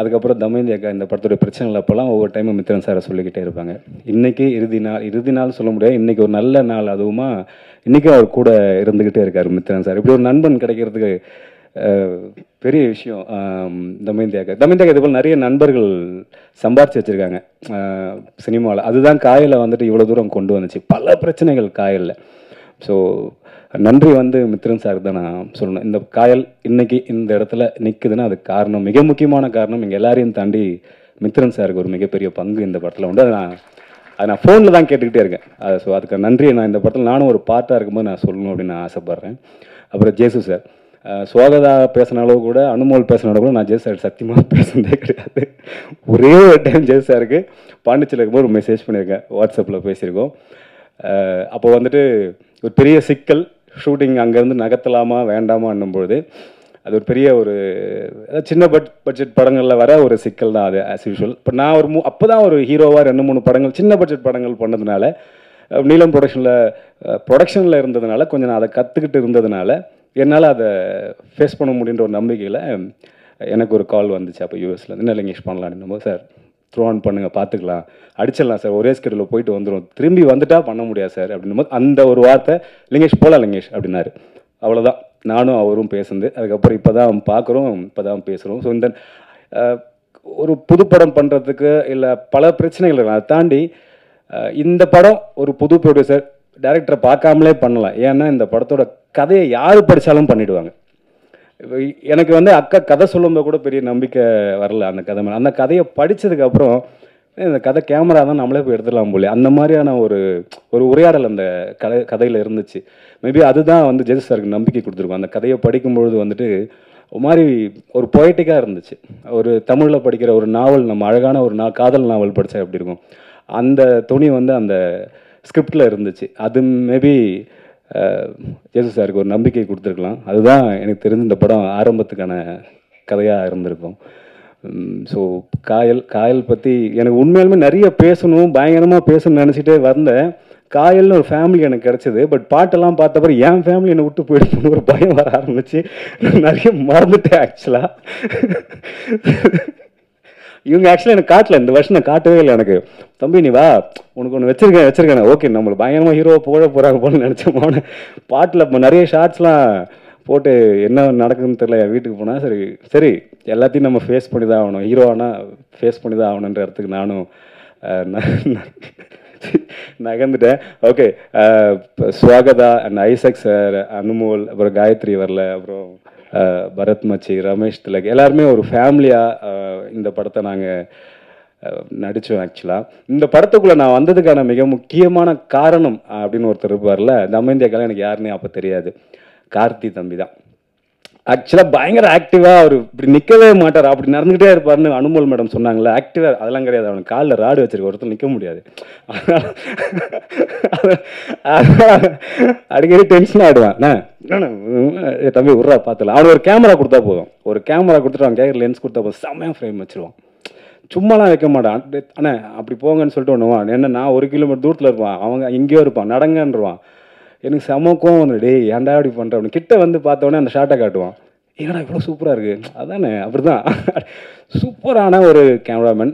அதுக்கப்புறம் தமயந்தி அக்கா இந்த படத்துடைய பிரச்சனைகள் அப்போல்லாம் ஒவ்வொரு டைமும் மித்ரன் சாரை சொல்லிக்கிட்டே இருப்பாங்க. இன்றைக்கி இறுதி நாள் சொல்ல முடியாது, இன்றைக்கி ஒரு நல்ல நாள். அதுவுமா இன்றைக்கும் அவர் கூட இருந்துக்கிட்டே இருக்கார் மித்ரன் சார். இப்படி ஒரு நண்பன் கிடைக்கிறதுக்கு பெரிய விஷயம். தமயந்தியாக்கு இது போல் நிறைய நண்பர்கள் சம்பாரிச்சு வச்சுருக்காங்க சினிமாவில். அதுதான் காயலை வந்துட்டு இவ்வளோ தூரம் கொண்டு வந்துச்சு. பல பிரச்சனைகள் காயலில். ஸோ நன்றி வந்து மித்ரன் சார் தான் நான் சொல்லணும். இந்த காயல் இன்னைக்கு இந்த இடத்துல நிற்குதுன்னா அதுக்கு காரணம், மிக முக்கியமான காரணம் எங்கள் எல்லாரையும் தாண்டி மித்ரன் சாருக்கு ஒரு மிகப்பெரிய பங்கு இந்த படத்தில் உண்டு. அதை நான் ஃபோனில் தான் கேட்டுக்கிட்டே இருக்கேன். ஸோ அதுக்கு நன்றி. நான் இந்த படத்தில் நானும் ஒரு பார்ட்டாக இருக்கும்போது நான் சொல்லணும் அப்படின்னு நான் ஆசைப்பட்றேன். அப்புறம் ஜேசு சார், சுவாகதா பேசினாலோ கூட, அனுமோல் பேசினாலோ கூட நான் ஜேசு சார் சத்தியமாக பேசுனதே கிடையாது. ஒரே ஒரு டைம் ஜேசு சாருக்கு பாண்டிச்சேரியில் இருக்கும்போது ஒரு மெசேஜ் பண்ணியிருக்கேன், வாட்ஸ்அப்பில் பேசியிருக்கோம். அப்போ வந்துட்டு ஒரு பெரிய சிக்கல், ஷூட்டிங் அங்கேருந்து நகர்த்தலாமா வேண்டாமா என்னும்பொழுது அது ஒரு பெரிய ஒரு சின்ன பட்ஜெட் படங்களில் வர ஒரு சிக்கல் தான் அது, ஆஸ் யூஷுவல். இப்போ நான் ஒரு அப்போ தான் ஒரு ஹீரோவாக 2-3 படங்கள், சின்ன பட்ஜெட் படங்கள் பண்ணதுனால, நீலம் ப்ரொடக்ஷனில் இருந்ததுனால, கொஞ்சம் நான் அதை கற்றுக்கிட்டு இருந்ததுனால என்னால் அதை ஃபேஸ் பண்ண முடியுன்ற ஒரு நம்பிக்கையில் எனக்கு ஒரு கால் வந்துச்சு. அப்போ யூஎஸில் என்ன லிங்கேஷ் பண்ணலான்னு போது, சார் த்ரோ ஆன் பண்ணுங்கள், பார்த்துக்கலாம், அடிச்சிடலாம் சார், ஒரே ஸ்கெடியூலில் போயிட்டு வந்துடும், திரும்பி வந்துட்டா பண்ண முடியாது சார் அப்படின்னும் போது அந்த ஒரு வார்த்தை, லிங்கேஷ் போகலாம் லிங்கேஷ் அப்படின்னாரு. அவ்வளோதான், நானும் அவரும் பேசுனது. அதுக்கப்புறம் இப்போ தான் பார்க்குறோம், இப்போ தான் பேசுகிறோம். ஸோ இந்த ஒரு புதுப்படம் பண்ணுறதுக்கு இல்லை பல பிரச்சனைகள் அதை தாண்டி இந்த படம் ஒரு புது ப்ரொடியூசர் டைரக்டரை பார்க்காமலே பண்ணலாம். ஏன்னா இந்த படத்தோட கதையை யார் படித்தாலும் பண்ணிவிடுவாங்க. எனக்கு வந்து அக்கா கதை சொல்லும்போது கூட பெரிய நம்பிக்கை வரல அந்த கதை மேலே. அந்த கதையை படித்ததுக்கப்புறம் இந்த கதை கேமரா தான் நம்மளே போய் எடுத்துடலாம் போல, அந்த மாதிரியான ஒரு உரையாடல் அந்த கதையில் இருந்துச்சு. மேபி அதுதான் வந்து ஜெயசு சாருக்கு நம்பிக்கை கொடுத்துருக்கோம். அந்த கதையை படிக்கும்பொழுது வந்துட்டு ஒரு மாதிரி ஒரு பொயட்டிக்காக இருந்துச்சு. ஒரு தமிழில் படிக்கிற ஒரு நாவல், நம்ம அழகான ஒரு காதல் நாவல் படித்தா எப்படி இருக்கும், அந்த துணி வந்து அந்த ஸ்கிரிப்டில் இருந்துச்சு. அது மேபி ஜெயசு சாருக்கு ஒரு நம்பிக்கை கொடுத்துருக்கலாம். அதுதான் எனக்கு தெரிஞ்ச இந்த படம் ஆரம்பத்துக்கான கதையாக இருந்திருக்கும். ஸோ காயல் பற்றி எனக்கு உண்மையாலுமே நிறைய பேசணும், பயங்கரமாக பேசணும்னு நினச்சிட்டே வந்தேன். காயல்னு ஒரு ஃபேமிலி எனக்கு கிடச்சிது. பட் பாட்டெல்லாம் பார்த்தப்பறம் என் ஃபேமிலி என்னை விட்டு போயிடுன்னு ஒரு பயம் வர ஆரம்பிச்சு நிறைய மறந்துட்டேன் ஆக்சுவலாக. இவங்க ஆக்சுவலாக எனக்கு காட்டல, இந்த வருஷம் நான் காட்டவே இல்லை. எனக்கு தம்பி நீ வா, உனக்கு ஒன்று வச்சிருக்கேன், ஓகே நம்மளுக்கு பயங்கரமாக ஹீரோவை போட போகிறாங்க போன்னு நினச்சோம். பாட்டில் இப்போ நிறைய ஷார்ட்ஸ்லாம் போட்டு என்ன நடக்குதுன்னு தெரியல. என் வீட்டுக்கு போனால் சரி எல்லாத்தையும் நம்ம ஃபேஸ் பண்ணி தான் ஆகணும், ஹீரோவானா ஃபேஸ் பண்ணி தான் ஆகணுன்ற இடத்துக்கு நானும் நகர்ந்துட்டேன். Okay, Swagatha and Isaac sir, Anumol, அப்புறம் காயத்ரி வரல, அப்புறம் பரத் மச்சி, ரமேஷ் திலக், எல்லாருமே ஒரு ஃபேமிலியாக இந்த படத்தை நாங்கள் நடித்தோம். ஆக்சுவலாக இந்த படத்துக்குள்ளே நான் வந்ததுக்கான மிக முக்கியமான காரணம் அப்படின்னு ஒருத்தர் இருப்பார்ல, தமயந்தியாக்கெல்லாம் எனக்கு யாருன்னே அப்போ தெரியாது. கார்த்தி தம்பி தான். ஆக்சுவலாக பயங்கர ஆக்டிவாக அவர் இப்படி நிற்கவே மாட்டார், அப்படி நடந்துக்கிட்டே இருப்பார்னு அனுமோல் மேடம் சொன்னாங்களே. ஆக்டிவாக அதெல்லாம் கிடையாது, அவனுக்கு காலில் ராடு வச்சிருக்க, ஒருத்தர் நிற்க முடியாது. அடிக்கடி டென்ஷன் ஆகிடுவான். தம்பி விட்றா பார்த்துல, அவனுக்கு ஒரு கேமரா கொடுத்தா போதும், ஒரு கேமரா கொடுத்துட்டு அவன் கேட்குற லென்ஸ் கொடுத்தா போதும், செம்மையாக ஃப்ரேம் வச்சிருவான். சும்மாலாம் வைக்க மாட்டான். அண்ணே அப்படி போங்கன்னு சொல்லிட்டு ஒன்றுவான். என்ன நான் 1 கிலோமீட்டர் தூரத்தில் இருப்பான், அவங்க இங்கேயோ இருப்பான், நடங்கன்றுவான். எனக்கு செமக்கும் வந்து டே ஏன்டா அப்படி பண்ணுறேன். கிட்ட வந்து பார்த்தோன்னே அந்த ஷார்ட்டை காட்டுவான், ஏன்னா இவ்வளோ சூப்பராக இருக்குது. அதானே அப்படி தான் சூப்பரான ஒரு கேமராமேன்.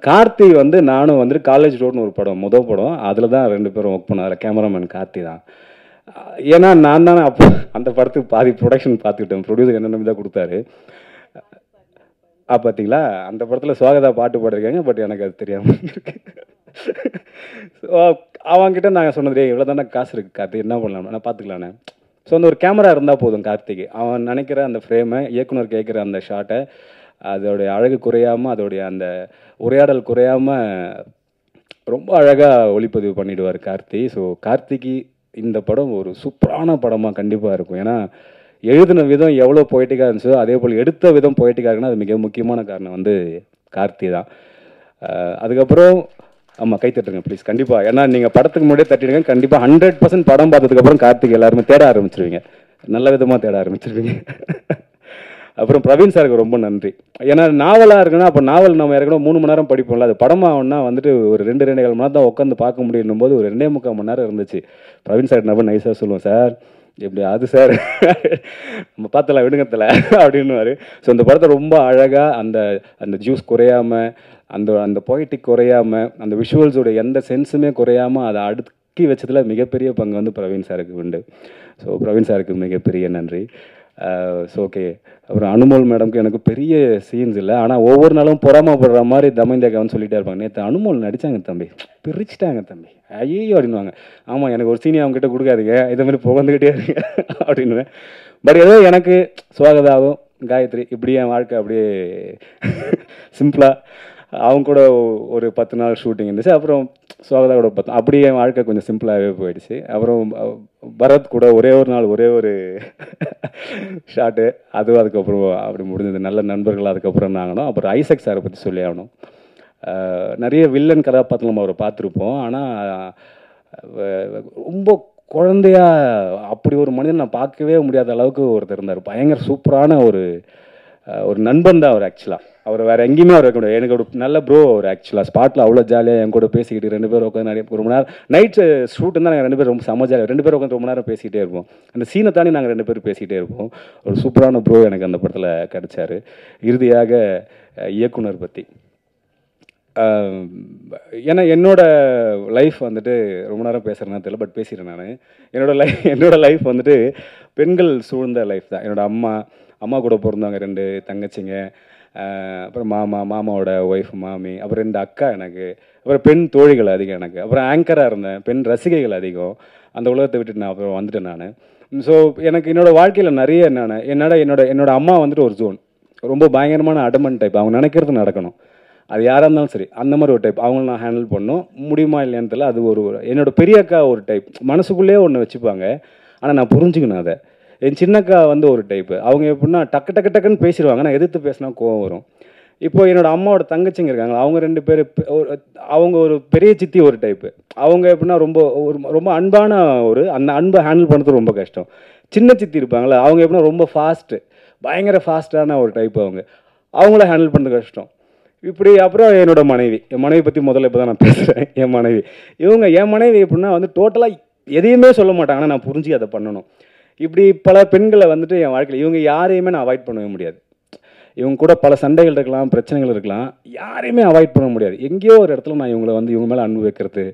கார்த்தி வந்து நானும் வந்துட்டு காலேஜ் ரோட்னு ஒரு படம், முதல் படம், அதில் தான் 2 பேரும் ஒர்க் பண்ணார். கேமராமேன் கார்த்தி தான். ஏன்னா நான் தானே அப்போ அந்த படத்துக்கு பாதி ப்ரொடக்ஷன் பார்த்துக்கிட்டேன், ப்ரொடியூசர் என்ன நம்பி தான் கொடுத்தாரு. பார்த்தீங்களா அந்த படத்தில் சுவாகதா பாட்டு பாடிருக்காங்க, பட் எனக்கு அது தெரியாமல் இருக்கு. அவங்ககிட்ட நாங்கள் சொன்னது இவ்வளோ தானே காசு இருக்குது கார்த்திக், என்ன பண்ணலாம், நான் பார்த்துக்கலானே. ஸோ அந்த ஒரு கேமரா இருந்தால் போதும் கார்த்திக்கு. அவன் நினைக்கிற அந்த ஃப்ரேமை, இயக்குனர் கேட்குற அந்த ஷாட்டை, அதோடைய அழகு குறையாமல், அதோடைய அந்த உரையாடல் குறையாமல் ரொம்ப அழகாக ஒளிப்பதிவு பண்ணிவிடுவார் கார்த்தி. ஸோ கார்த்திக்கு இந்த படம் ஒரு சூப்பரான படமாக கண்டிப்பாக இருக்கும். ஏன்னா எழுதின விதம் எவ்வளோ பொய்ட்டிக்காக இருந்துச்சோ அதே போல் எடுத்த விதம் பொய்ட்டிக்காக இருக்குன்னா அது மிக முக்கியமான காரணம் வந்து கார்த்தி தான். அதுக்கப்புறம் ஆமாம் கை தட்டுங்க ப்ளீஸ், கண்டிப்பாக. ஏன்னா நீங்கள் படத்துக்கு முன்னாடியே தட்டிடுங்க, கண்டிப்பாக 100% படம் பார்த்ததுக்கப்புறம் கார்த்திக் எல்லாருமே தேட ஆரம்பிச்சிருவீங்க, நல்ல விதமாக தேட ஆரம்பிச்சிருவீங்க. அப்புறம் பிரவீன் சாருக்கு ரொம்ப நன்றி. ஏன்னா நாவலாக இருக்குன்னா அப்போ நாவல் நம்ம ஏற்கனவே 3 மணி நேரம் படிப்போம்ல, அது படமாகனா வந்துட்டு ஒரு 2-2.5 மணி நேரம் தான் உட்காந்து பார்க்க முடியும் போது ஒரு 2.25 மணி நேரம் இருந்துச்சு. பிரவீன் சார் ரொம்ப நைஸாக சொல்லுவோம், சார் எப்படி அது சார் நம்ம பார்த்தலாம் விடுங்கத்தில் அப்படின்னுவார். ஸோ அந்த படத்தை ரொம்ப அழகாக அந்த ஜூஸ் குறையாமல், அந்த பொய்ட்டிக் குறையாமல், அந்த விஷுவல்ஸோட எந்த சென்ஸுமே குறையாமல் அதை அடுக்கி வச்சதில் மிகப்பெரிய பங்கு வந்து பிரவீன் சாருக்கு உண்டு. ஸோ பிரவீன் சாருக்கு மிகப்பெரிய நன்றி. So okay. அப்புறம் அனுமோல் மேடம்க்கு எனக்கு பெரிய சீன்ஸ் இல்லை, ஆனால் ஒவ்வொரு நாளும் பொறாமப்படுற மாதிரி தமைந்தேக்கான்னு சொல்லிட்டே இருப்பாங்க. நேற்று அனுமோல் நடித்தாங்க தம்பி, பிரிச்சுட்டாங்க தம்பி, ஐயோ அப்படின்வாங்க. ஆமாம், எனக்கு ஒரு சீனி அவங்ககிட்ட கொடுக்காதீங்க, இதை மாதிரி புகழ்ந்துக்கிட்டே இருங்க அப்படின்னுவேன். பட் ஏதோ எனக்கு சுவாகதாவும் காயத்ரி இப்படி என் வாழ்க்கை அப்படியே சிம்பிளாக அவங்க கூட ஒரு 10 நாள் ஷூட்டிங் இருந்துச்சு. அப்புறம் சுவாகதா கூட 10, அப்படியே என் வாழ்க்கை கொஞ்சம் சிம்பிளாகவே போயிடுச்சு. அப்புறம் பரத் கூட ஒரே ஒரு நாள் ஒரே ஒரு ஷாட்டு, அதுவும் அதுக்கப்புறம் அப்படி முடிஞ்சது. நல்ல நண்பர்கள் அதுக்கப்புறம் நாங்கணும். அப்புறம் ஐசக் சாரை பற்றி சொல்லி ஆகணும். நிறைய வில்லன் கதாபாத்திரம் நம்ம அவரை பார்த்துருப்போம், ஆனால் ரொம்ப குழந்தையா அப்படி ஒரு மனிதன் நான் பார்க்கவே முடியாத அளவுக்கு ஒருத்தர் இருந்தார். பயங்கர சூப்பரான ஒரு நண்பன் தான் அவர். ஆக்சுவலாக அவர் வேறு எங்கேயுமே அவர் இருக்க முடியாது. எனக்கு ஒரு நல்ல ப்ரோ அவர். ஆக்சுவலாக ஸ்பாட்டில் அவ்வளோ ஜாலியாக என் கூட பேசிக்கிட்டு 2 பேரும் உட்காந்து நிறைய ரொம்ப நேரம் நைட்டு ஷூட்டு தான். நாங்கள் 2 பேரும் ரொம்ப செம்ம ஜாலியாக 2 பேரும் உட்காந்து ரொம்ப நேரம் பேசிக்கிட்டே இருப்போம். அந்த சீனை தாண்டி நாங்கள் 2 பேரும் பேசிக்கிட்டே இருப்போம். ஒரு சூப்பரான ப்ரோ எனக்கு அந்த படத்தில் கிடச்சார். இறுதியாக இயக்குனர் பற்றி, ஏன்னா என்னோட லைஃப் வந்துட்டு ரொம்ப நேரம் பேசுகிறேன்னா தெரியல, பட் பேசிடுறேன் நான். என்னோட லைஃப் வந்துட்டு பெண்கள் சூழ்ந்த லைஃப் தான். என்னோட அம்மா கூட பிறந்தவங்க 2 தங்கச்சிங்க, அப்புறம் மாமாவோட ஒய்ஃப் மாமி, அப்புறம் 2 அக்கா எனக்கு, அப்புறம் பெண் தோழிகள் அதிகம் எனக்கு, அப்புறம் ஆங்கராக இருந்தேன், பெண் ரசிகைகள் அதிகம். அந்த உலகத்தை விட்டுட்டு நான் அப்புறம் வந்துட்டேன் நான். ஸோ எனக்கு என்னோடய வாழ்க்கையில் நிறைய என்னோட அம்மா வந்துட்டு ஒரு ஜோன், ரொம்ப பயங்கரமான அடமன் டைப். அவங்க நினைக்கிறது நடக்கணும், அது யாராக இருந்தாலும் சரி. அந்த மாதிரி ஒரு டைப் அவங்கள நான் ஹேண்டில் பண்ணணும். முடியுமா இல்லையான்னு தெரியல. அது என்னோட பெரிய அக்கா ஒரு டைப், மனசுக்குள்ளேயே ஒன்று வச்சுப்பாங்க, ஆனால் நான் புரிஞ்சுக்கணும் அதை. என் சின்னக்கா வந்து ஒரு டைப்பு, அவங்க எப்படின்னா டக்குன்னு பேசிடுவாங்க, நான் எதிர்த்து பேசினா கோவம் வரும். இப்போ என்னோடய அம்மாவோட தங்கச்சிங்க இருக்காங்க, அவங்க 2 பேர், அவங்க ஒரு பெரிய சித்தி ஒரு டைப்பு. அவங்க எப்படின்னா ரொம்ப அன்பான அந்த அன்பை ஹேண்டில் பண்ணுறது ரொம்ப கஷ்டம். சின்ன சித்தி இருப்பாங்களே, அவங்க எப்படின்னா ரொம்ப ஃபாஸ்ட்டு, பயங்கர ஃபாஸ்ட்டான ஒரு டைப்பு. அவங்கள ஹேண்டில் பண்ணுறது கஷ்டம். இப்படி அப்புறம் என்னோட என் மனைவி பற்றி முதல்ல இப்போ தான் நான் பேசுகிறேன். என் மனைவி எப்படின்னா வந்து டோட்டலாக எதையுமே சொல்ல மாட்டாங்க, ஆனால் நான் புரிஞ்சு அதை பண்ணணும். இப்படி பல பெண்களை வந்துட்டு என் வாழ்க்கையில் இவங்க யாரையுமே நான் அவாய்ட் பண்ணவே முடியாது. இவங்க கூட பல சண்டைகள் இருக்கலாம், பிரச்சனைகள் இருக்கலாம், யாரையுமே அவாய்ட் பண்ண முடியாது. எங்கேயோ ஒரு இடத்துல நான் இவங்க மேலே அன்பு வைக்கிறது,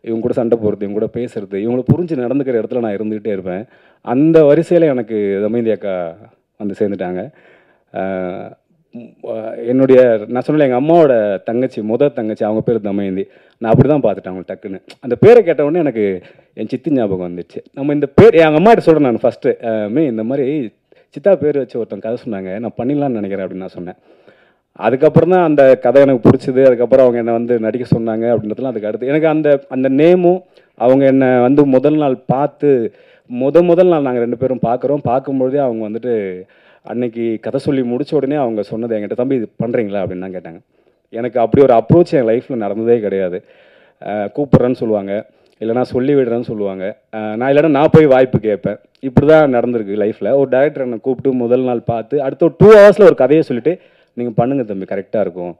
இவங்க கூட சண்டை போடுறது, இவங்க கூட பேசுறது, இவங்களை புரிஞ்சு நடந்துக்கிற இடத்துல நான் இருந்துகிட்டே இருப்பேன். அந்த வரிசையில் எனக்கு தமயந்தி அக்கா வந்து சேர்ந்துட்டாங்க. நான் சொன்னேன், எங்கள் அம்மாவோட தங்கச்சி, தங்கச்சி, அவங்க பேர் தமயந்தி. நான் அப்படி தான் பார்த்துட்டேன் அவங்க டக்குன்னு. அந்த பேரை கேட்டவுடனே எனக்கு என் சித்தி ஞாபகம் வந்துடுச்சு. நம்ம இந்த பேர் எங்கள் அம்மாட்ட சொல்கிறேன் நான் ஃபஸ்ட்டு, இந்த மாதிரி சித்தா பேர் வச்சு ஒருத்தன் கதை சொன்னாங்க, நான் பண்ணிடலான்னு நினைக்கிறேன் அப்படின்னு நான் சொன்னேன். அதுக்கப்புறம் தான் அந்த கதை எனக்கு பிடிச்சிது. அதுக்கப்புறம் அவங்க என்னை வந்து நடிக்க சொன்னாங்க அப்படின்றதுலாம் அதுக்கு அடுத்து எனக்கு அந்த நேமும், அவங்க என்னை வந்து முதல் நாள் பார்த்து முதல் நாள் நாங்கள் 2 பேரும் பார்க்கும்பொழுதே அவங்க வந்துட்டு அன்னைக்கு கதை சொல்லி முடிச்ச உடனே அவங்க சொன்னது என்கிட்ட, தம்பி இது பண்ணுறீங்களா அப்படின்னு தான் கேட்டாங்க. எனக்கு அப்படி ஒரு அப்ரோச் என் லைஃப்பில் நடந்ததே கிடையாது. கூப்பிட்றேன்னு சொல்லுவாங்க, இல்லைனா சொல்லி விடுறேன்னு சொல்லுவாங்க, நான் போய் வாய்ப்பு கேட்பேன். இப்படி தான் நடந்திருக்கு லைஃப்பில். ஒரு டைரக்டர் என்னை கூப்பிட்டு முதல் நாள் பார்த்து அடுத்த ஒரு 2 ஹவர்ஸில் ஒரு கதையை சொல்லிவிட்டு, நீங்கள் பண்ணுங்கள் தம்பி கரெக்டாக இருக்கும்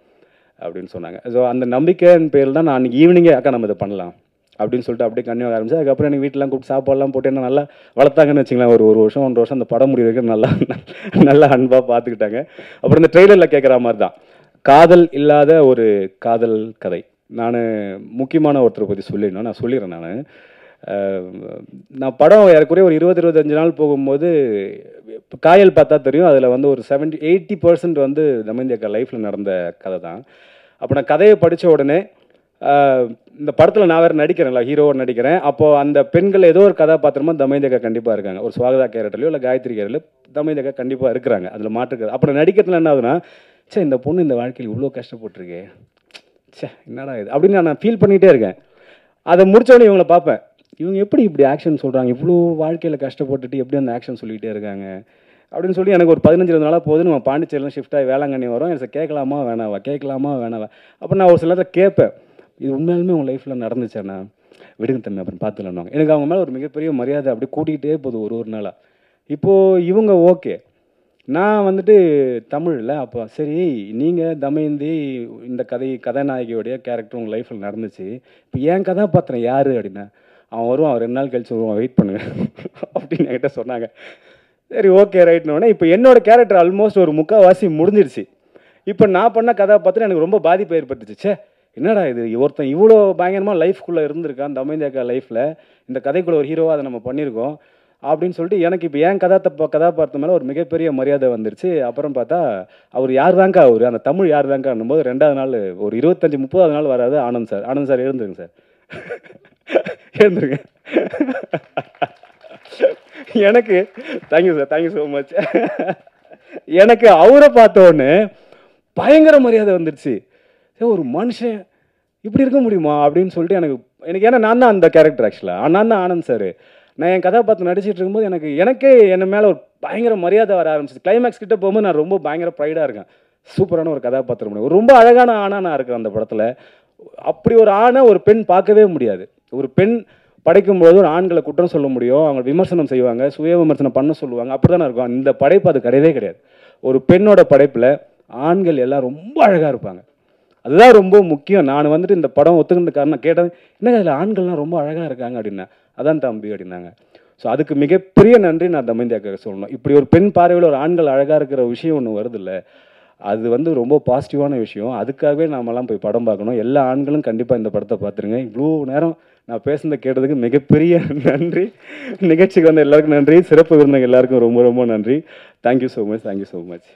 அப்படின்னு சொன்னாங்க. ஸோ அந்த நம்பிக்கையின் பேரில் தான் நான் அன்றைக்கி ஈவினிங்கே அக்கா நம்ம இதை பண்ணலாம் அப்படின்னு சொல்லிட்டு அப்படியே கன்னியாக ஆரம்பிச்சு. அதுக்கப்புறம் எனக்கு வீட்டிலாம் கூப்பிட்டு சாப்பாடுலாம் போட்டு என்ன நல்லா வளர்த்தாங்கன்னு வச்சுங்களேன். ஒரு வருஷம் 1.5 வருஷம் அந்த படம் முடிவு வரைக்கும் நல்லா அன்பாக பார்த்துக்கிட்டாங்க. அப்புறம் இந்த ட்ரெய்லரில் கேட்குற மாதிரி தான் காதல் இல்லாத ஒரு காதல் கதை. நான் முக்கியமான ஒருத்தரை பற்றி சொல்லிடணும், நான் சொல்லிடுறேன். நான் படம் ஏறக்குறைய ஒரு 20-25 நாள் போகும்போது காயல் பார்த்தா தெரியும், அதில் வந்து ஒரு 70-80% வந்து தமயந்தி அக்கா லைஃப்பில் நடந்த கதை தான். அப்போ நான் கதையை படித்த உடனே இந்த படத்தில் நான் வேறு நடிக்கிறேன்ல, ஹீரோவை நடிக்கிறேன். அப்போது அந்த பெண்கள் ஏதோ ஒரு கதாபாத்திரமாக தமயந்தி அக்கா கண்டிப்பாக இருக்காங்க. ஒரு சுவாகதா கேரக்டர்லையோ இல்லை காயத்ரி கேரக்டர்லையோ தமயந்தி அக்கா கண்டிப்பாக இருக்கிறாங்க, அதில் மாற்றுக்கிறது. அப்போ நான் நடிக்கிறதுல என்ன ஆகுதுன்னா, சே இந்த பொண்ணு இந்த வாழ்க்கையில் இவ்வளோ கஷ்டப்பட்டுருக்கே, சே என்னடா இது அப்படின்னு நான் ஃபீல் பண்ணிகிட்டே இருக்கேன். அதை முடித்தோடனே இவங்களை பார்ப்பேன், இவங்க எப்படி இப்படி ஆக்ஷன் சொல்கிறாங்க, இவ்வளோ வாழ்க்கையில் கஷ்டப்பட்டுட்டு எப்படி அந்த ஆக்ஷன் சொல்லிக்கிட்டே இருக்காங்க அப்படின்னு சொல்லி எனக்கு ஒரு 15-20 நாளாக போகுது. நம்ம பாண்டிச்சேரியில் ஷிஃப்ட் ஆகி வேளாங்கண்ணி வரோம். எனக்கு கேட்கலாமா வேணாவா. அப்போ நான் ஒரு சில நேரத்தில் கேட்பேன், இது உண்மையாலுமே உங்கள் லைஃப்பில் நடந்துச்சேண்ணா, விடுங்க தம்பி அப்புறம் பார்த்துலான்னு. எனக்கு அவங்க மேலே ஒரு மிகப்பெரிய மரியாதை அப்படி கூட்டிகிட்டே போகுது ஒரு நாளாக. இப்போது இவங்க ஓகே, நான் வந்துட்டு தமிழில் அப்போ சரி நீங்கள் தமயந்தி இந்த கதாநாயகியோடைய கேரக்டர் உங்கள் லைஃப்பில் நடந்துச்சு, இப்போ என் கதாபாத்திரம் யார் அப்படின்னா, அவன் வருவான், 2 நாள் கழிச்சு வருவான், வெயிட் பண்ணுங்க அப்படின்னு என்கிட்ட சொன்னாங்க. சரி ஓகே ரைட்னோடனே இப்போ என்னோடய கேரக்டர் ஆல்மோஸ்ட் ஒரு 3/4 முடிஞ்சிருச்சு. இப்போ நான் பண்ண கதாபாத்திரம் எனக்கு ரொம்ப பாதிப்பு ஏற்பட்டுச்சு. சே என்னடா இது, ஒருத்தன் இவ்வளோ பயங்கரமாக லைஃப்குள்ளே இருந்திருக்கான் தமயந்தி அக்கா லைஃப்பில், இந்த கதைக்குள்ள ஒரு ஹீரோவாக அதை நம்ம பண்ணியிருக்கோம், அப்படின்னு சொல்லிட்டு எனக்கு இப்போ என் கதாபாத்திரம் மேலே ஒரு மிகப்பெரிய மரியாதை வந்துருச்சு. அப்புறம் பார்த்தா அவர் யார் தாங்க்கா அவர், அந்த தமிழ் யார் தாங்கான்னும் போது 2வது நாள் ஒரு 25-30வது நாள் வராது ஆனந்த் சார் எழுந்துருங்க சார் எழுந்துருங்க. எனக்கு thank you sir, thank you so much. எனக்கு அவரை பார்த்தோன்னே பயங்கர மரியாதை வந்துடுச்சு. ஒரு மனுஷன் இப்படி இருக்க முடியுமா அப்படின்னு சொல்லிட்டு எனக்கு ஏன்னா நான் தான் அந்த கேரக்டர் ஆக்சுவலாக, நான் தான் ஆனந்த் சார். நான் என் கதாபாத்திரம் நடிச்சிட்டு இருக்கும்போது எனக்கே என்ன மேலே ஒரு பயங்கர மரியாதை வர ஆரம்பிச்சிச்சு. கிளைமேக்ஸ் கிட்ட போகும்போது நான் ரொம்ப பயங்கர ப்ரைடாக இருக்கேன். சூப்பரான ஒரு கதாபாத்திரம், ஒரு ரொம்ப அழகான ஆணாக நான் இருக்கேன் அந்த படத்தில். அப்படி ஒரு ஆணை ஒரு பெண் பார்க்கவே முடியாது. ஒரு பெண் படைக்கும்போது ஒரு ஆண்களை குற்றம் சொல்ல முடியும், அவங்க விமர்சனம் செய்வாங்க, சுய விமர்சனம் பண்ண சொல்லுவாங்க, அப்படி தானே இருக்கும். இந்த படைப்பு அது கிடையவே கிடையாது. ஒரு பெண்ணோட படைப்பில் ஆண்கள் எல்லாம் ரொம்ப அழகாக இருப்பாங்க. அதுதான் ரொம்ப முக்கியம். நான் வந்துட்டு இந்த படம் ஒத்துக்கின்ற காரணம் கேட்டது என்ன, அதில் ஆண்கள்லாம் ரொம்ப அழகாக இருக்காங்க அப்படின்னா அதான் தம்பி அப்படின்னாங்க. ஸோ அதுக்கு மிகப்பெரிய நன்றி நான் தமயந்தியாக்காக சொல்லணும். இப்படி ஒரு பெண் பார்வையில் ஒரு ஆண்கள் அழகாக இருக்கிற விஷயம் ஒன்று வருதில்ல, அது ரொம்ப பாசிட்டிவான விஷயம். அதுக்காகவே நாமெல்லாம் போய் படம் பார்க்கணும். எல்லா ஆண்களும் கண்டிப்பாக இந்த படத்தை பார்த்துருங்க. இவ்வளோ நேரம் நான் பேசுனதை கேட்டதுக்கு மிகப்பெரிய நன்றி. நிகழ்ச்சிக்கு வந்த எல்லாருக்கும் நன்றி, சிறப்பு விருந்தினர்கள் எல்லாருக்கும் ரொம்ப ரொம்ப நன்றி. Thank you so much, thank you so much.